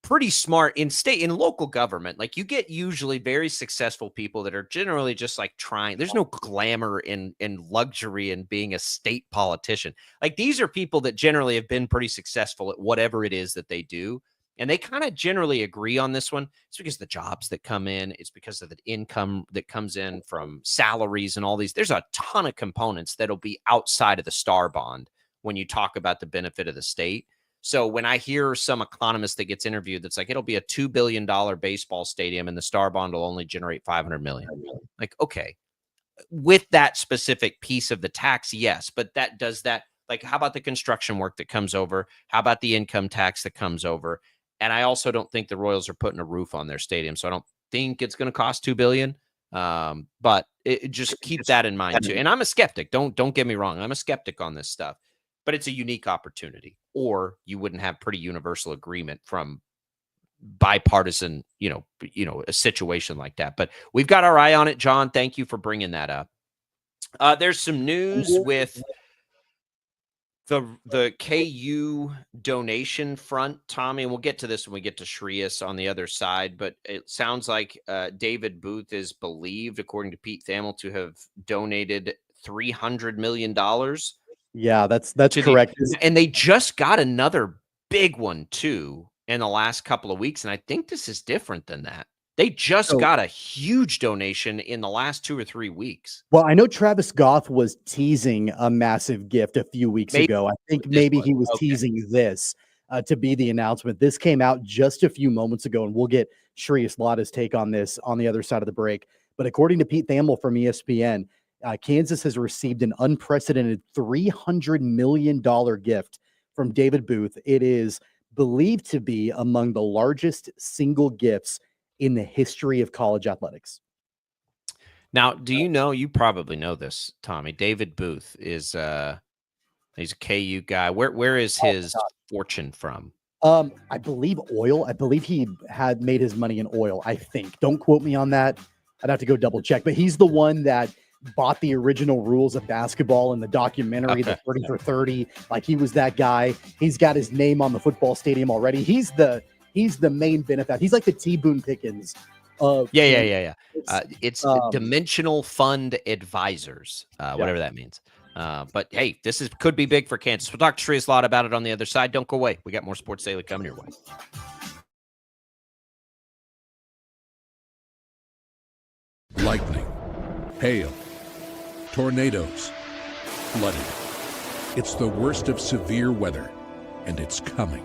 pretty smart in local government, like you get usually very successful people that are generally just like trying. There's no glamour in luxury in being a state politician. Like these are people that generally have been pretty successful at whatever it is that they do. And they kind of generally agree on this one. It's because of the jobs that come in. It's because of the income that comes in from salaries and all these. There's a ton of components that'll be outside of the star bond when you talk about the benefit of the state. So when I hear some economist that gets interviewed that's like, it'll be a $2 billion baseball stadium and the star bond will only generate $500 million. Like, okay, with that specific piece of the tax, yes, but that does that. Like, how about the construction work that comes over? How about the income tax that comes over? And I also don't think the Royals are putting a roof on their stadium, so I don't think it's going to cost $2 billion. But just keep that in mind too. And I'm a skeptic. Don't get me wrong. I'm a skeptic on this stuff, but it's a unique opportunity. Or you wouldn't have pretty universal agreement from bipartisan, a situation like that. But we've got our eye on it, John. Thank you for bringing that up. There's some news with the KU donation front, Tommy, and we'll get to this when we get to Shreyas on the other side, but it sounds like David Booth is believed, according to Pete Thamel, to have donated $300 million. Yeah, that's correct. And they just got another big one, too, in the last couple of weeks, and I think this is different than that. They just got a huge donation in the last 2 or 3 weeks. Well, I know Travis Goff was teasing a massive gift a few weeks ago. I think maybe he was teasing this to be the announcement. This came out just a few moments ago, and we'll get Shreyas Laddha's take on this on the other side of the break. But according to Pete Thamel from ESPN, Kansas has received an unprecedented $300 million gift from David Booth. It is believed to be among the largest single gifts in the history of college athletics. Now, do you know, you probably know this, Tommy, David Booth is he's a KU guy. Where is his fortune from? I believe oil. I believe he had made his money in oil, I think. Don't quote me on that. I'd have to go double check, but he's the one that bought the original rules of basketball in the documentary, the 30 for 30. Like he was that guy. He's got his name on the football stadium already. He's the main benefactor. He's like the T. Boone Pickens of It's Dimensional Fund Advisors, whatever that means. But hey, could be big for Kansas. We'll talk to Shreyas Laddha about it on the other side. Don't go away. We got more Sports Daily coming your way. Lightning, hail, tornadoes, flooding. It's the worst of severe weather, and it's coming.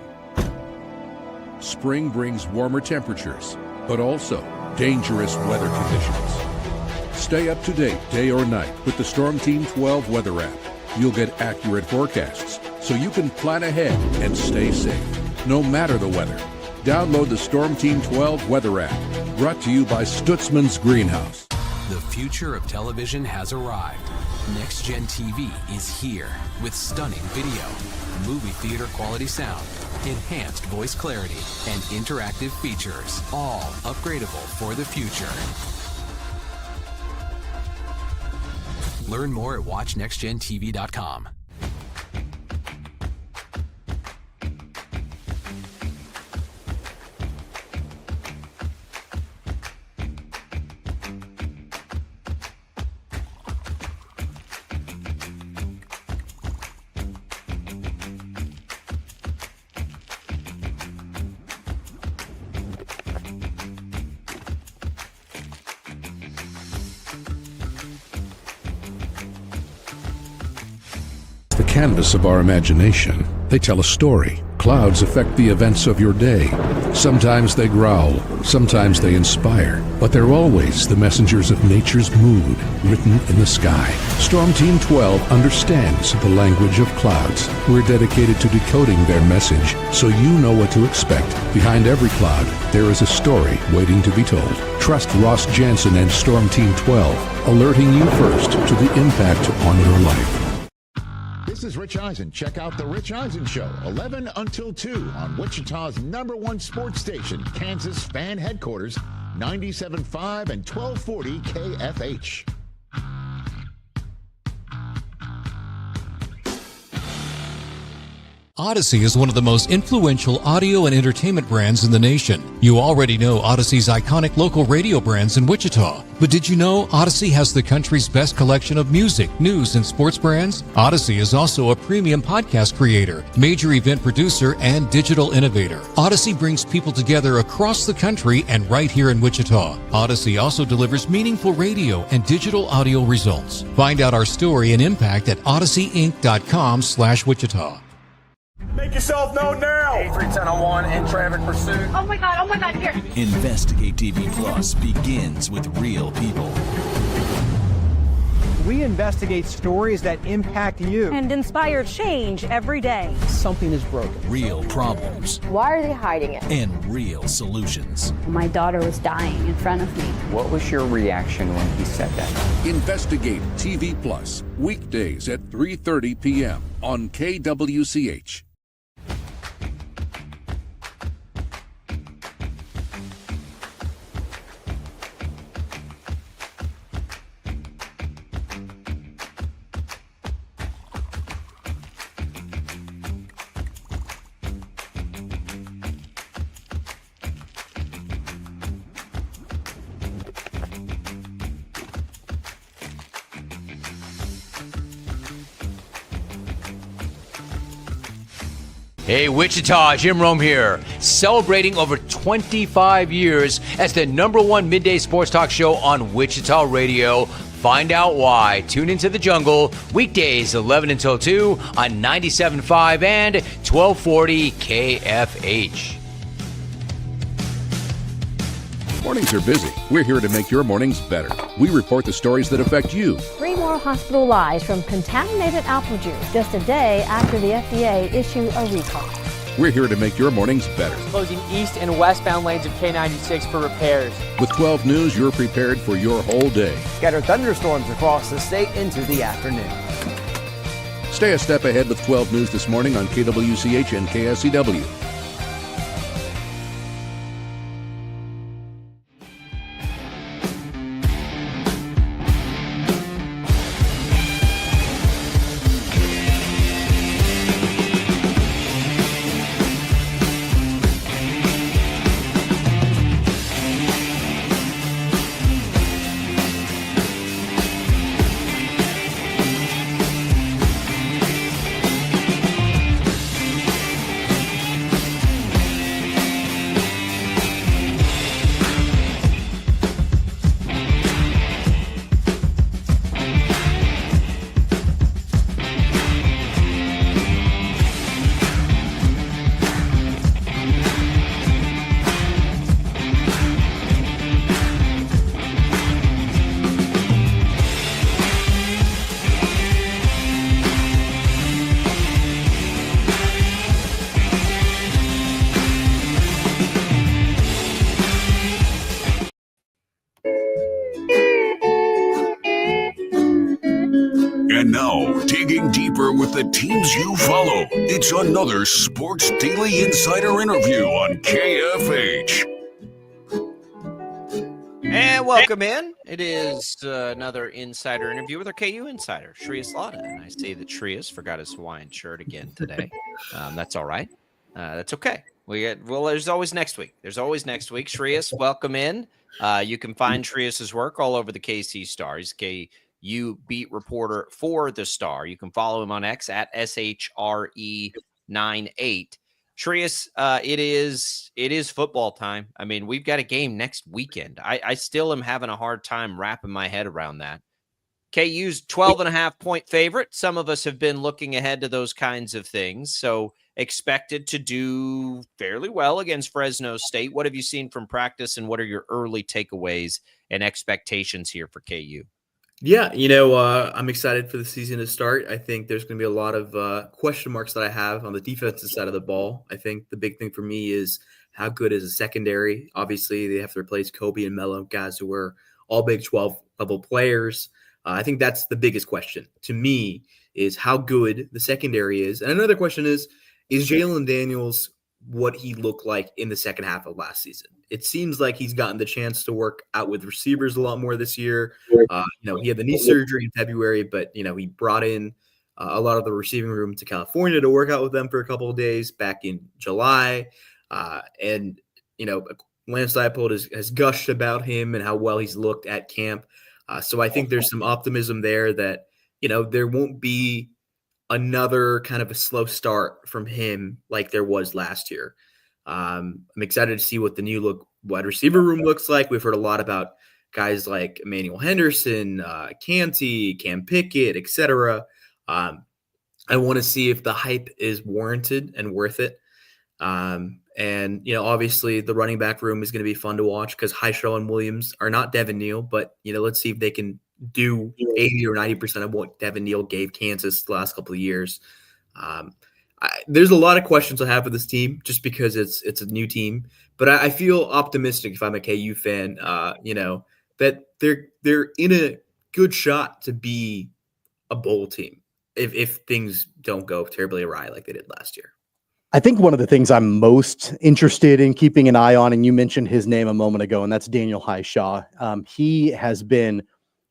Spring brings warmer temperatures, but also dangerous weather conditions. Stay up to date day or night with the Storm Team 12 weather app. You'll get accurate forecasts so you can plan ahead and stay safe, no matter the weather. Download the Storm Team 12 weather app, brought to you by Stutzman's Greenhouse. The future of television has arrived. Next Gen TV is here with stunning video, movie theater quality sound, enhanced voice clarity, and interactive features, all upgradable for the future. Learn more at watchnextgentv.com. canvas of our imagination. They tell a story. Clouds affect the events of your day. Sometimes they growl, sometimes they inspire, but they're always the messengers of nature's mood written in the sky. Storm Team 12 understands the language of clouds. We're dedicated to decoding their message so you know what to expect. Behind every cloud, there is a story waiting to be told. Trust Ross Jansen and Storm Team 12, alerting you first to the impact on your life. This is Rich Eisen. Check out The Rich Eisen Show, 11 until 2 on Wichita's #1 sports station, Kansas Fan Headquarters, 97.5 and 1240 KFH. Odyssey is one of the most influential audio and entertainment brands in the nation. You already know Odyssey's iconic local radio brands in Wichita. But did you know Odyssey has the country's best collection of music, news, and sports brands? Odyssey is also a premium podcast creator, major event producer, and digital innovator. Odyssey brings people together across the country and right here in Wichita. Odyssey also delivers meaningful radio and digital audio results. Find out our story and impact at odysseyinc.com/Wichita. Make yourself known now. 310-1 in traffic pursuit. Oh my God, here. Investigate TV Plus begins with real people. We investigate stories that impact you. And inspire change every day. Something is broken. Real problems. Why are they hiding it? And real solutions. My daughter was dying in front of me. What was your reaction when he said that? Investigate TV Plus, weekdays at 3:30 p.m. on KWCH. Hey, Wichita, Jim Rome here, celebrating over 25 years as the #1 midday sports talk show on Wichita Radio. Find out why. Tune into the jungle, weekdays 11 until 2 on 97.5 and 1240 KFH. Mornings are busy. We're here to make your mornings better. We report the stories that affect you. 3 more hospital lies from contaminated apple juice just a day after the FDA issued a recall. We're here to make your mornings better. Closing east and westbound lanes of K96 for repairs. With 12 News, you're prepared for your whole day. Scattered thunderstorms across the state into the afternoon. Stay a step ahead with 12 News this morning on KWCH and KSCW. And now, digging deeper with the teams you follow, it's another Sports Daily Insider interview on KFH. And welcome in. It is another insider interview with our KU Insider Shreyas Laddha. And I see that Shreyas forgot his Hawaiian shirt again today. That's all right. That's okay. There's always next week. Shreyas, welcome in. You can find Shreyas's work all over the KC Star. He's KU beat reporter for the Star. You can follow him on X at SHRE98. Shreyas, it is football time. I mean, we've got a game next weekend. I still am having a hard time wrapping my head around that. KU's 12.5-point favorite. Some of us have been looking ahead to those kinds of things. So expected to do fairly well against Fresno State. What have you seen from practice, and what are your early takeaways and expectations here for KU? Yeah, I'm excited for the season to start. I think there's going to be a lot of question marks that I have on the defensive side of the ball. I think the big thing for me is how good is the secondary. Obviously, they have to replace Kobe and Melo, guys who were all Big 12 level players. I think that's the biggest question to me, is how good the secondary is. And another question is Jalen Daniels what he looked like in the second half of last season? It seems like he's gotten the chance to work out with receivers a lot more this year. He had the knee surgery in February, but, he brought in a lot of the receiving room to California to work out with them for a couple of days back in July. And Lance Leipold has gushed about him and how well he's looked at camp. So I think there's some optimism there that, there won't be another kind of a slow start from him like there was last year. I'm excited to see what the new look wide receiver room looks like. We've heard a lot about guys like Emmanuel Henderson, Canty, Cam Pickett, etc. I want to see if the hype is warranted and worth it. And obviously the running back room is going to be fun to watch because Highshaw and Williams are not Devin Neal, but let's see if they can do 80 or 90% of what Devin Neal gave Kansas the last couple of years. There's a lot of questions I have for this team just because it's a new team, but I feel optimistic if I'm a KU fan, that they're in a good shot to be a bowl team if things don't go terribly awry like they did last year. I think one of the things I'm most interested in keeping an eye on, and you mentioned his name a moment ago, and that's Daniel Highshaw. He has been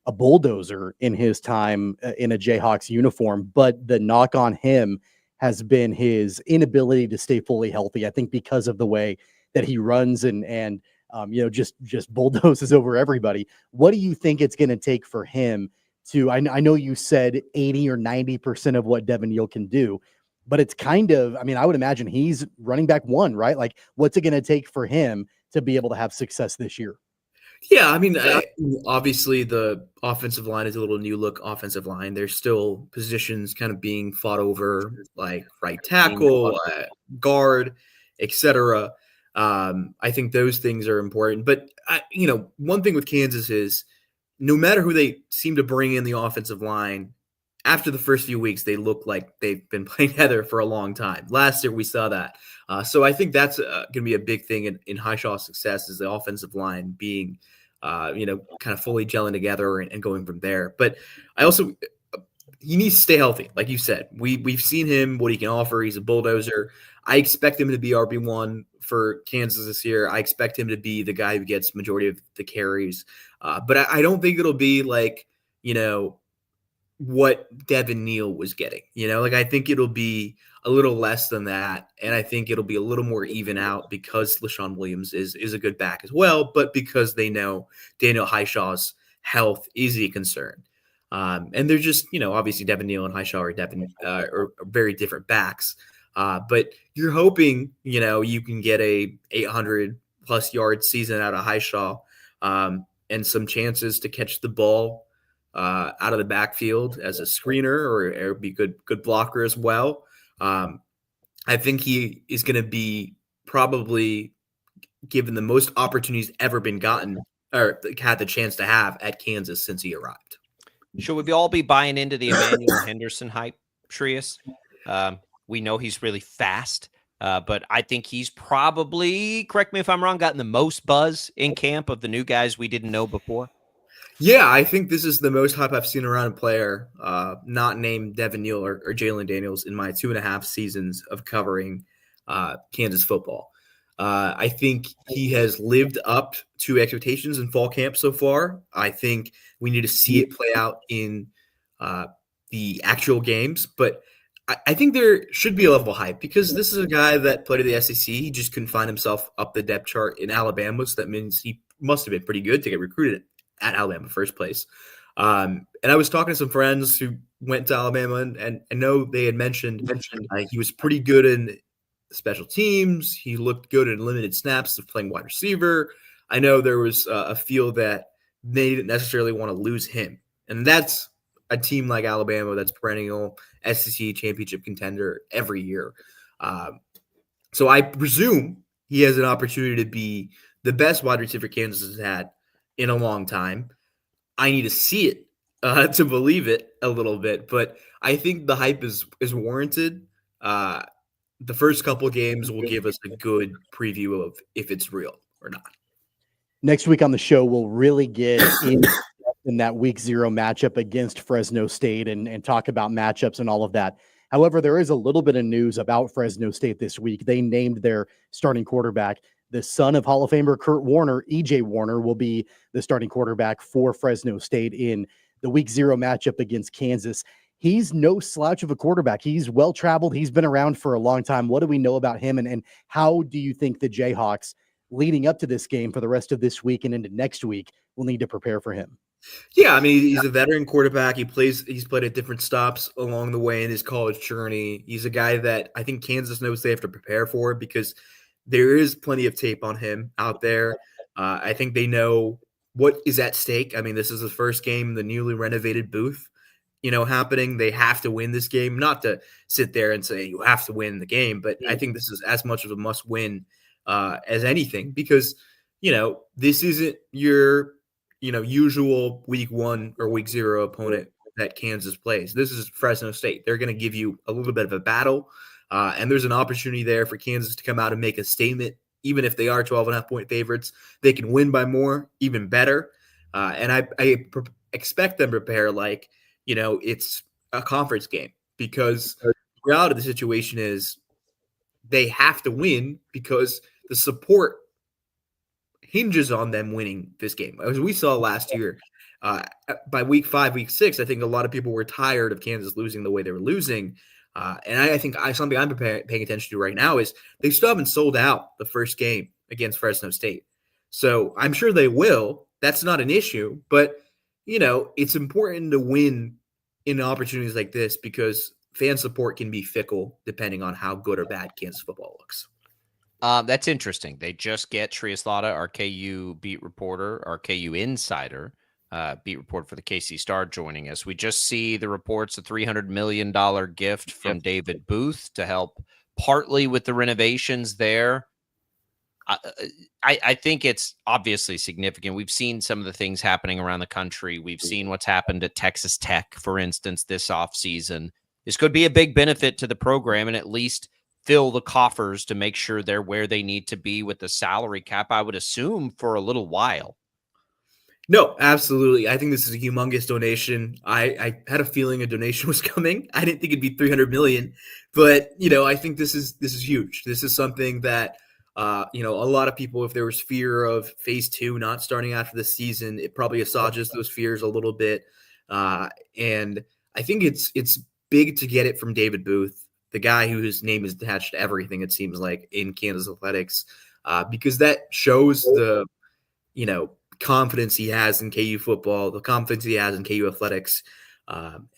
a bulldozer in his time in a Jayhawks uniform, but the knock on him has been his inability to stay fully healthy. I think because of the way that he runs and just bulldozes over everybody. What do you think it's going to take for him to? I know you said 80 or 90% of what Devin Neal can do, but it's kind of, I would imagine he's running back one, right? Like, what's it going to take for him to be able to have success this year? Yeah, obviously the offensive line is a little new look offensive line. There's still positions kind of being fought over, like right tackle, guard, etc. I think those things are important. But, one thing with Kansas is no matter who they seem to bring in the offensive line, after the first few weeks, they look like they've been playing together for a long time. Last year, we saw that. So I think that's going to be a big thing in Highshaw's success is the offensive line being, kind of fully gelling together and going from there. But he needs to stay healthy. Like you said, we've seen him, what he can offer. He's a bulldozer. I expect him to be RB1 for Kansas this year. I expect him to be the guy who gets majority of the carries. But I don't think it'll be like, what Devin Neal was getting, I think it'll be a little less than that. And I think it'll be a little more even out because LaShawn Williams is a good back as well, but because they know Daniel Highshaw's health is a concern. And they're just, obviously Devin Neal and Highshaw are very different backs. But you're hoping, you can get a 800 plus yard season out of Highshaw, and some chances to catch the ball out of the backfield as a screener or be good blocker as well. I think he is going to be probably given the most opportunities ever been gotten or had the chance to have at Kansas since he arrived. Should we all be buying into the Emmanuel Henderson hype, Shreyas? We know he's really fast, but I think he's probably, correct me if I'm wrong, gotten the most buzz in camp of the new guys we didn't know before. Yeah, I think this is the most hype I've seen around a player not named Devin Neal or Jalen Daniels in my 2.5 seasons of covering Kansas football. I think he has lived up to expectations in fall camp so far. I think we need to see it play out in the actual games, but I think there should be a level of hype because this is a guy that played at the SEC. He just couldn't find himself up the depth chart in Alabama, so that means he must have been pretty good to get recruited at Alabama first place. And I was talking to some friends who went to Alabama, and I know they had mentioned he was pretty good in special teams. He looked good in limited snaps of playing wide receiver. I know there was a feel that they didn't necessarily want to lose him. And that's a team like Alabama that's perennial SEC championship contender every year. So I presume he has an opportunity to be the best wide receiver Kansas has had in a long time. I need to see it to believe it a little bit, but I think the hype is warranted. The first couple games will give us a good preview of if it's real or not. Next week on the show, we'll really get in that week 0 matchup against Fresno State and talk about matchups and all of that. However, there is a little bit of news about Fresno State this week. They named their starting quarterback. The son of Hall of Famer Kurt Warner, E.J. Warner, will be the starting quarterback for Fresno State in the week 0 matchup against Kansas. He's no slouch of a quarterback. He's well-traveled. He's been around for a long time. What do we know about him? And how do you think the Jayhawks, leading up to this game for the rest of this week and into next week, will need to prepare for him? Yeah, I mean, he's a veteran quarterback. He's played at different stops along the way in his college journey. He's a guy that I think Kansas knows they have to prepare for because there is plenty of tape on him out there. I think they know what is at stake. I mean, this is the first game in the newly renovated booth, happening. They have to win this game, not to sit there and say you have to win the game, but I think this is as much of a must win as anything because, this isn't your usual week 1 or week 0 opponent that Kansas plays. This is Fresno State. They're going to give you a little bit of a battle, and there's an opportunity there for Kansas to come out and make a statement. Even if they are 12.5-point favorites, they can win by more, even better. And I expect them to prepare like, it's a conference game because the reality of the situation is they have to win because the support hinges on them winning this game. As we saw last year, by week 5, week 6, I think a lot of people were tired of Kansas losing the way they were losing. And I think something I'm paying attention to right now is they still haven't sold out the first game against Fresno State. So I'm sure they will. That's not an issue. But, it's important to win in opportunities like this because fan support can be fickle depending on how good or bad Kansas football looks. That's interesting. They just get Shreyas Laddha, our KU beat reporter, our KU Insider beat reporter for the KC Star, joining us. We just see the reports, a $300 million gift from David Booth to help partly with the renovations there. I think it's obviously significant. We've seen some of the things happening around the country. We've seen what's happened at Texas Tech, for instance, this offseason. This could be a big benefit to the program and at least fill the coffers to make sure they're where they need to be with the salary cap, I would assume, for a little while. No, absolutely. I think this is a humongous donation. I had a feeling a donation was coming. I didn't think it'd be $300 million, but I think this is huge. This is something that a lot of people, if there was fear of phase 2 not starting after the season, it probably assuages those fears a little bit. And I think it's big to get it from David Booth, the guy whose name is attached to everything, it seems like, in Kansas athletics, because that shows the, confidence he has in KU football, the confidence he has in KU athletics.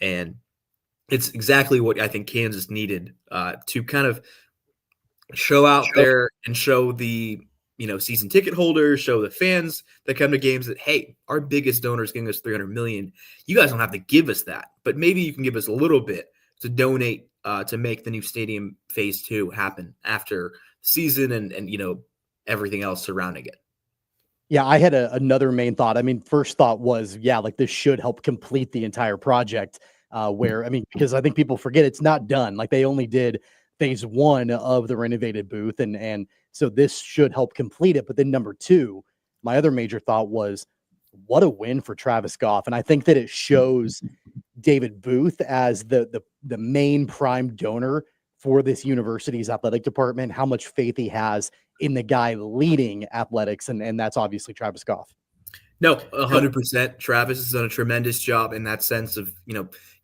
And it's exactly what I think Kansas needed to kind of show out there and show the, season ticket holders, show the fans that come to games that, hey, our biggest donor is giving us $300 million. You guys don't have to give us that, but maybe you can give us a little bit to donate to make the new stadium phase 2 happen after the season and everything else surrounding it. Yeah, I had another main thought. I mean, first thought was, this should help complete the entire project because I think people forget it's not done. Like, they only did phase 1 of the renovated booth. And so this should help complete it. But then number 2, my other major thought was, what a win for Travis Goff. And I think that it shows David Booth as the main prime donor for this university's athletic department, how much faith he has in the guy leading athletics. And that's obviously Travis Goff. No, 100%. Travis has done a tremendous job in that sense of,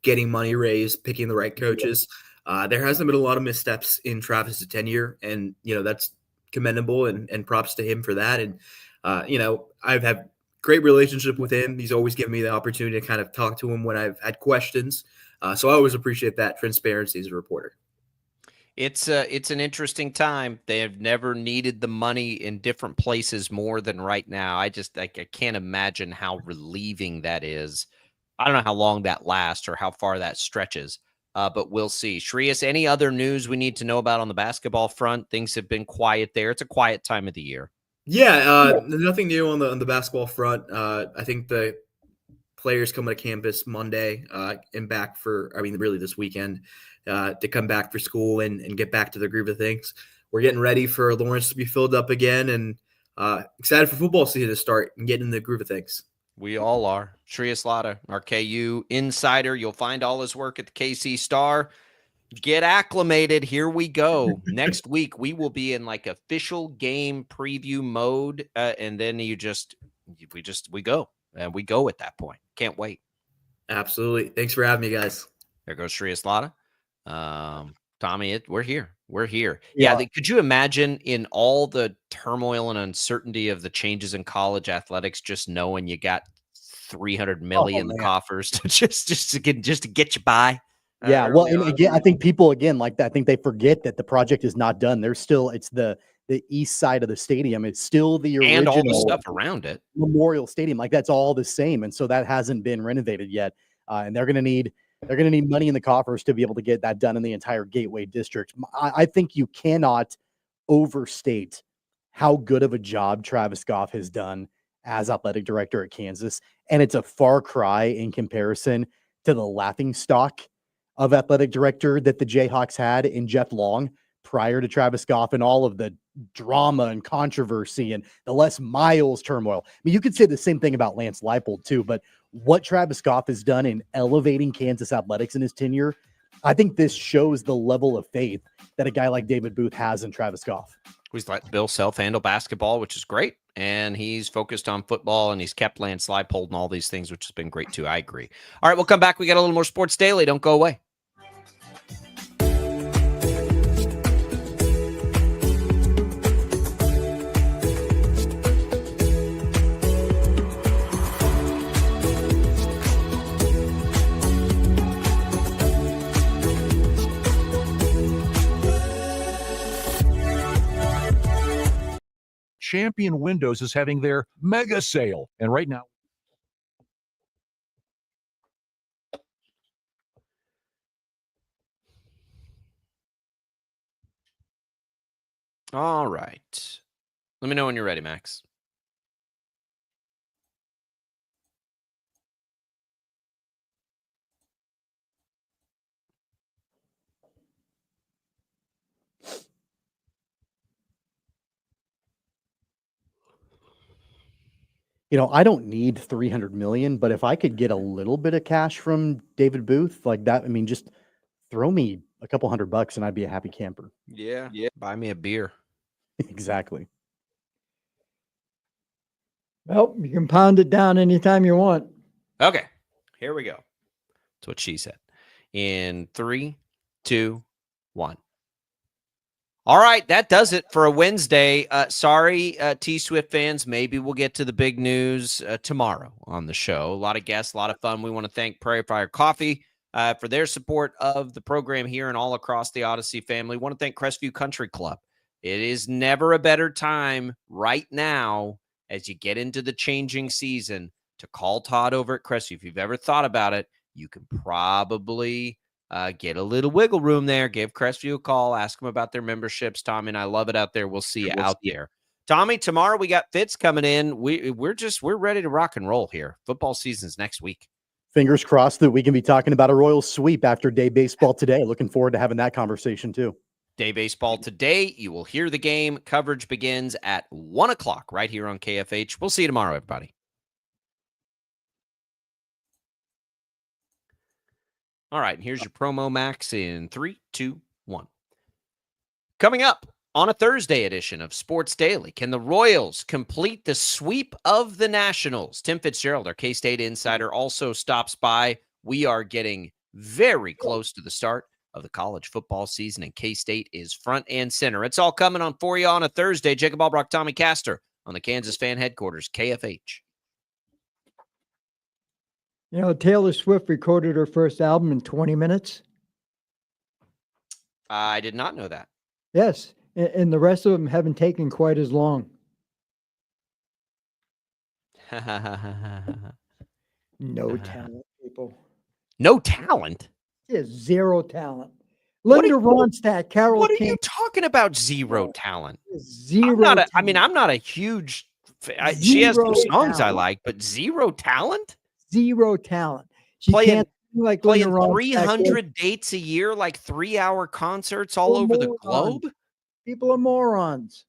getting money raised, picking the right coaches. There hasn't been a lot of missteps in Travis's tenure, and, that's commendable and props to him for that. And, I've had great relationship with him. He's always given me the opportunity to kind of talk to him when I've had questions. So I always appreciate that transparency as a reporter. It's an interesting time. They have never needed the money in different places more than right now. I can't imagine how relieving that is. I don't know how long that lasts or how far that stretches, but we'll see. Shreyas, any other news we need to know about on the basketball front? Things have been quiet there. It's a quiet time of the year. Yeah, nothing new on the basketball front. I think the players coming to campus Monday and back for, really this weekend to come back for school and get back to the groove of things. We're getting ready for Lawrence to be filled up again and excited for football season to start and get in the groove of things. We all are. Shreyas Laddha, our KU Insider. You'll find all his work at the KC Star. Get acclimated. Here we go. Next week, we will be in like official game preview mode. And then we go. And we go at that point. Can't wait. Absolutely. Thanks for having me, guys. There goes Shreyas Laddha. Tommy, we're here. We're here. Yeah. Could you imagine in all the turmoil and uncertainty of the changes in college athletics, just knowing you got $300 million in the coffers to just to get you by? Yeah. Well, and again, I think people like that. I think they forget that the project is not done. There's still, it's the east side of the stadium. It's still the original and all the stuff around it. Memorial Stadium. Like that's all the same. And so that hasn't been renovated yet. And they're going to need money in the coffers to be able to get that done in the entire Gateway District. I think you cannot overstate how good of a job Travis Goff has done as athletic director at Kansas. And it's a far cry in comparison to the laughingstock of athletic director that the Jayhawks had in Jeff Long prior to Travis Goff and all of the drama and controversy and the Les Miles turmoil. I mean, you could say the same thing about Lance Leipold too, but what Travis Goff has done in elevating Kansas athletics in his tenure, I think this shows the level of faith that a guy like David Booth has in Travis Goff. He's let Bill Self handle basketball, which is great. And he's focused on football and he's kept Lance Leipold and all these things, which has been great too. I agree. All right, we'll come back. We got a little more Sports Daily. Don't go away. Champion Windows is having their mega sale. And right now, all right. Let me know when you're ready, Max. I don't need 300 million, but if I could get a little bit of cash from David Booth like that, just throw me a couple $100 and I'd be a happy camper. Yeah. Buy me a beer. Exactly. Well, you can pound it down anytime you want. Okay. Here we go. That's what she said. In 3, 2, 1. All right, that does it for a Wednesday. Sorry, T-Swift fans. Maybe we'll get to the big news tomorrow on the show. A lot of guests, a lot of fun. We want to thank Prairie Fire Coffee for their support of the program here and all across the Odyssey family. We want to thank Crestview Country Club. It is never a better time right now as you get into the changing season to call Todd over at Crestview. If you've ever thought about it, you can probably get a little wiggle room there. Give Crestview a call. Ask them about their memberships. Tommy and I love it out there. We'll see you out there. Tommy, tomorrow we got Fitz coming in. We're ready to rock and roll here. Football season's next week. Fingers crossed that we can be talking about a Royals sweep after day baseball today. Looking forward to having that conversation too. Day baseball today. You will hear the game. Coverage begins at 1:00 right here on KFH. We'll see you tomorrow, everybody. All right, and here's your promo, Max, in 3, 2, 1. Coming up on a Thursday edition of Sports Daily, can the Royals complete the sweep of the Nationals? Tim Fitzgerald, our K-State insider, also stops by. We are getting very close to the start of the college football season, and K-State is front and center. It's all coming on for you on a Thursday. Jacob Albrock, Tommy Castor on the Kansas Fan Headquarters, KFH. Taylor Swift recorded her first album in 20 minutes. I did not know that. Yes, and the rest of them haven't taken quite as long. No talent. people. No talent? She has zero talent. What Linda Ronstadt, Carol What are King. you talking about? Zero talent? Zero. I'm not a huge. She has some songs I like, but zero talent. Zero talent. She can't sing like Linda Playing Ronstadt. 300 dates a year, like 3-hour concerts all over the globe. People are morons.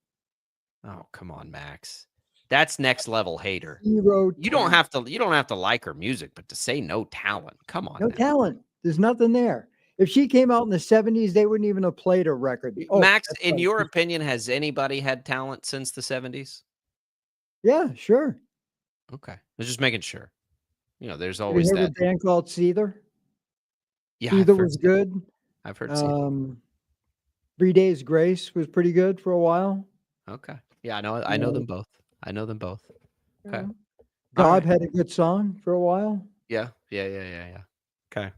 Oh, come on, Max. That's next level hater. Zero. You don't have to like her music, but to say no talent. Come on. No talent. There's nothing there. If she came out in the 70s, they wouldn't even have played her record. Max, in your opinion, has anybody had talent since the 70s? Yeah, sure. Okay. I was just making sure. There's Did always you hear that. a band called Seether? Yeah, Seether was good. I've heard Seether. 3 Days Grace was pretty good for a while. Okay. Yeah, I know them both. I know them both. Okay. God had a good song for a while. Yeah. Okay.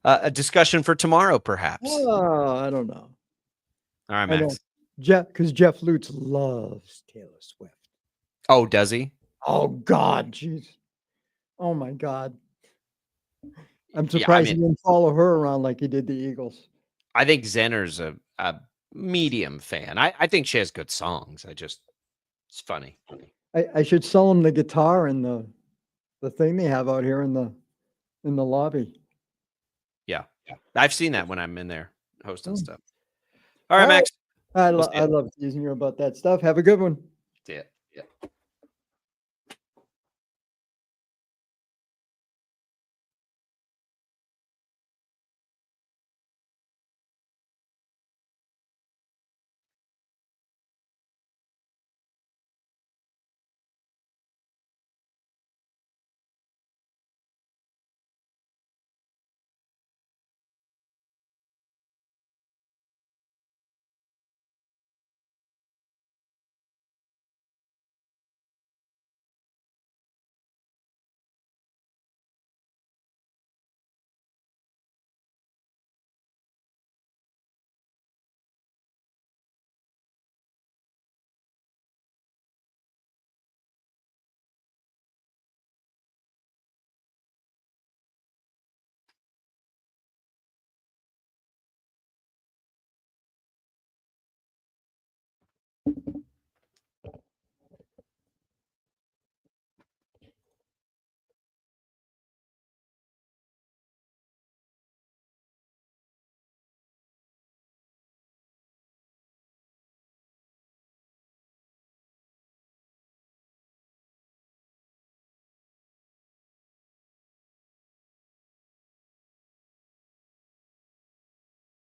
A discussion for tomorrow, perhaps. Oh, I don't know. All right, Max. Because Jeff Lutz loves Taylor Swift. Oh, does he? Oh, God. Jeez. Oh, my God. I'm surprised he didn't follow her around like he did the Eagles. I think Zenner's a medium fan. I think she has good songs. It's funny. I should sell him the guitar and the thing they have out here in the lobby. Yeah. I've seen that when I'm in there hosting stuff. All right, Max. I love teasing you about that stuff. Have a good one. See ya. Yeah.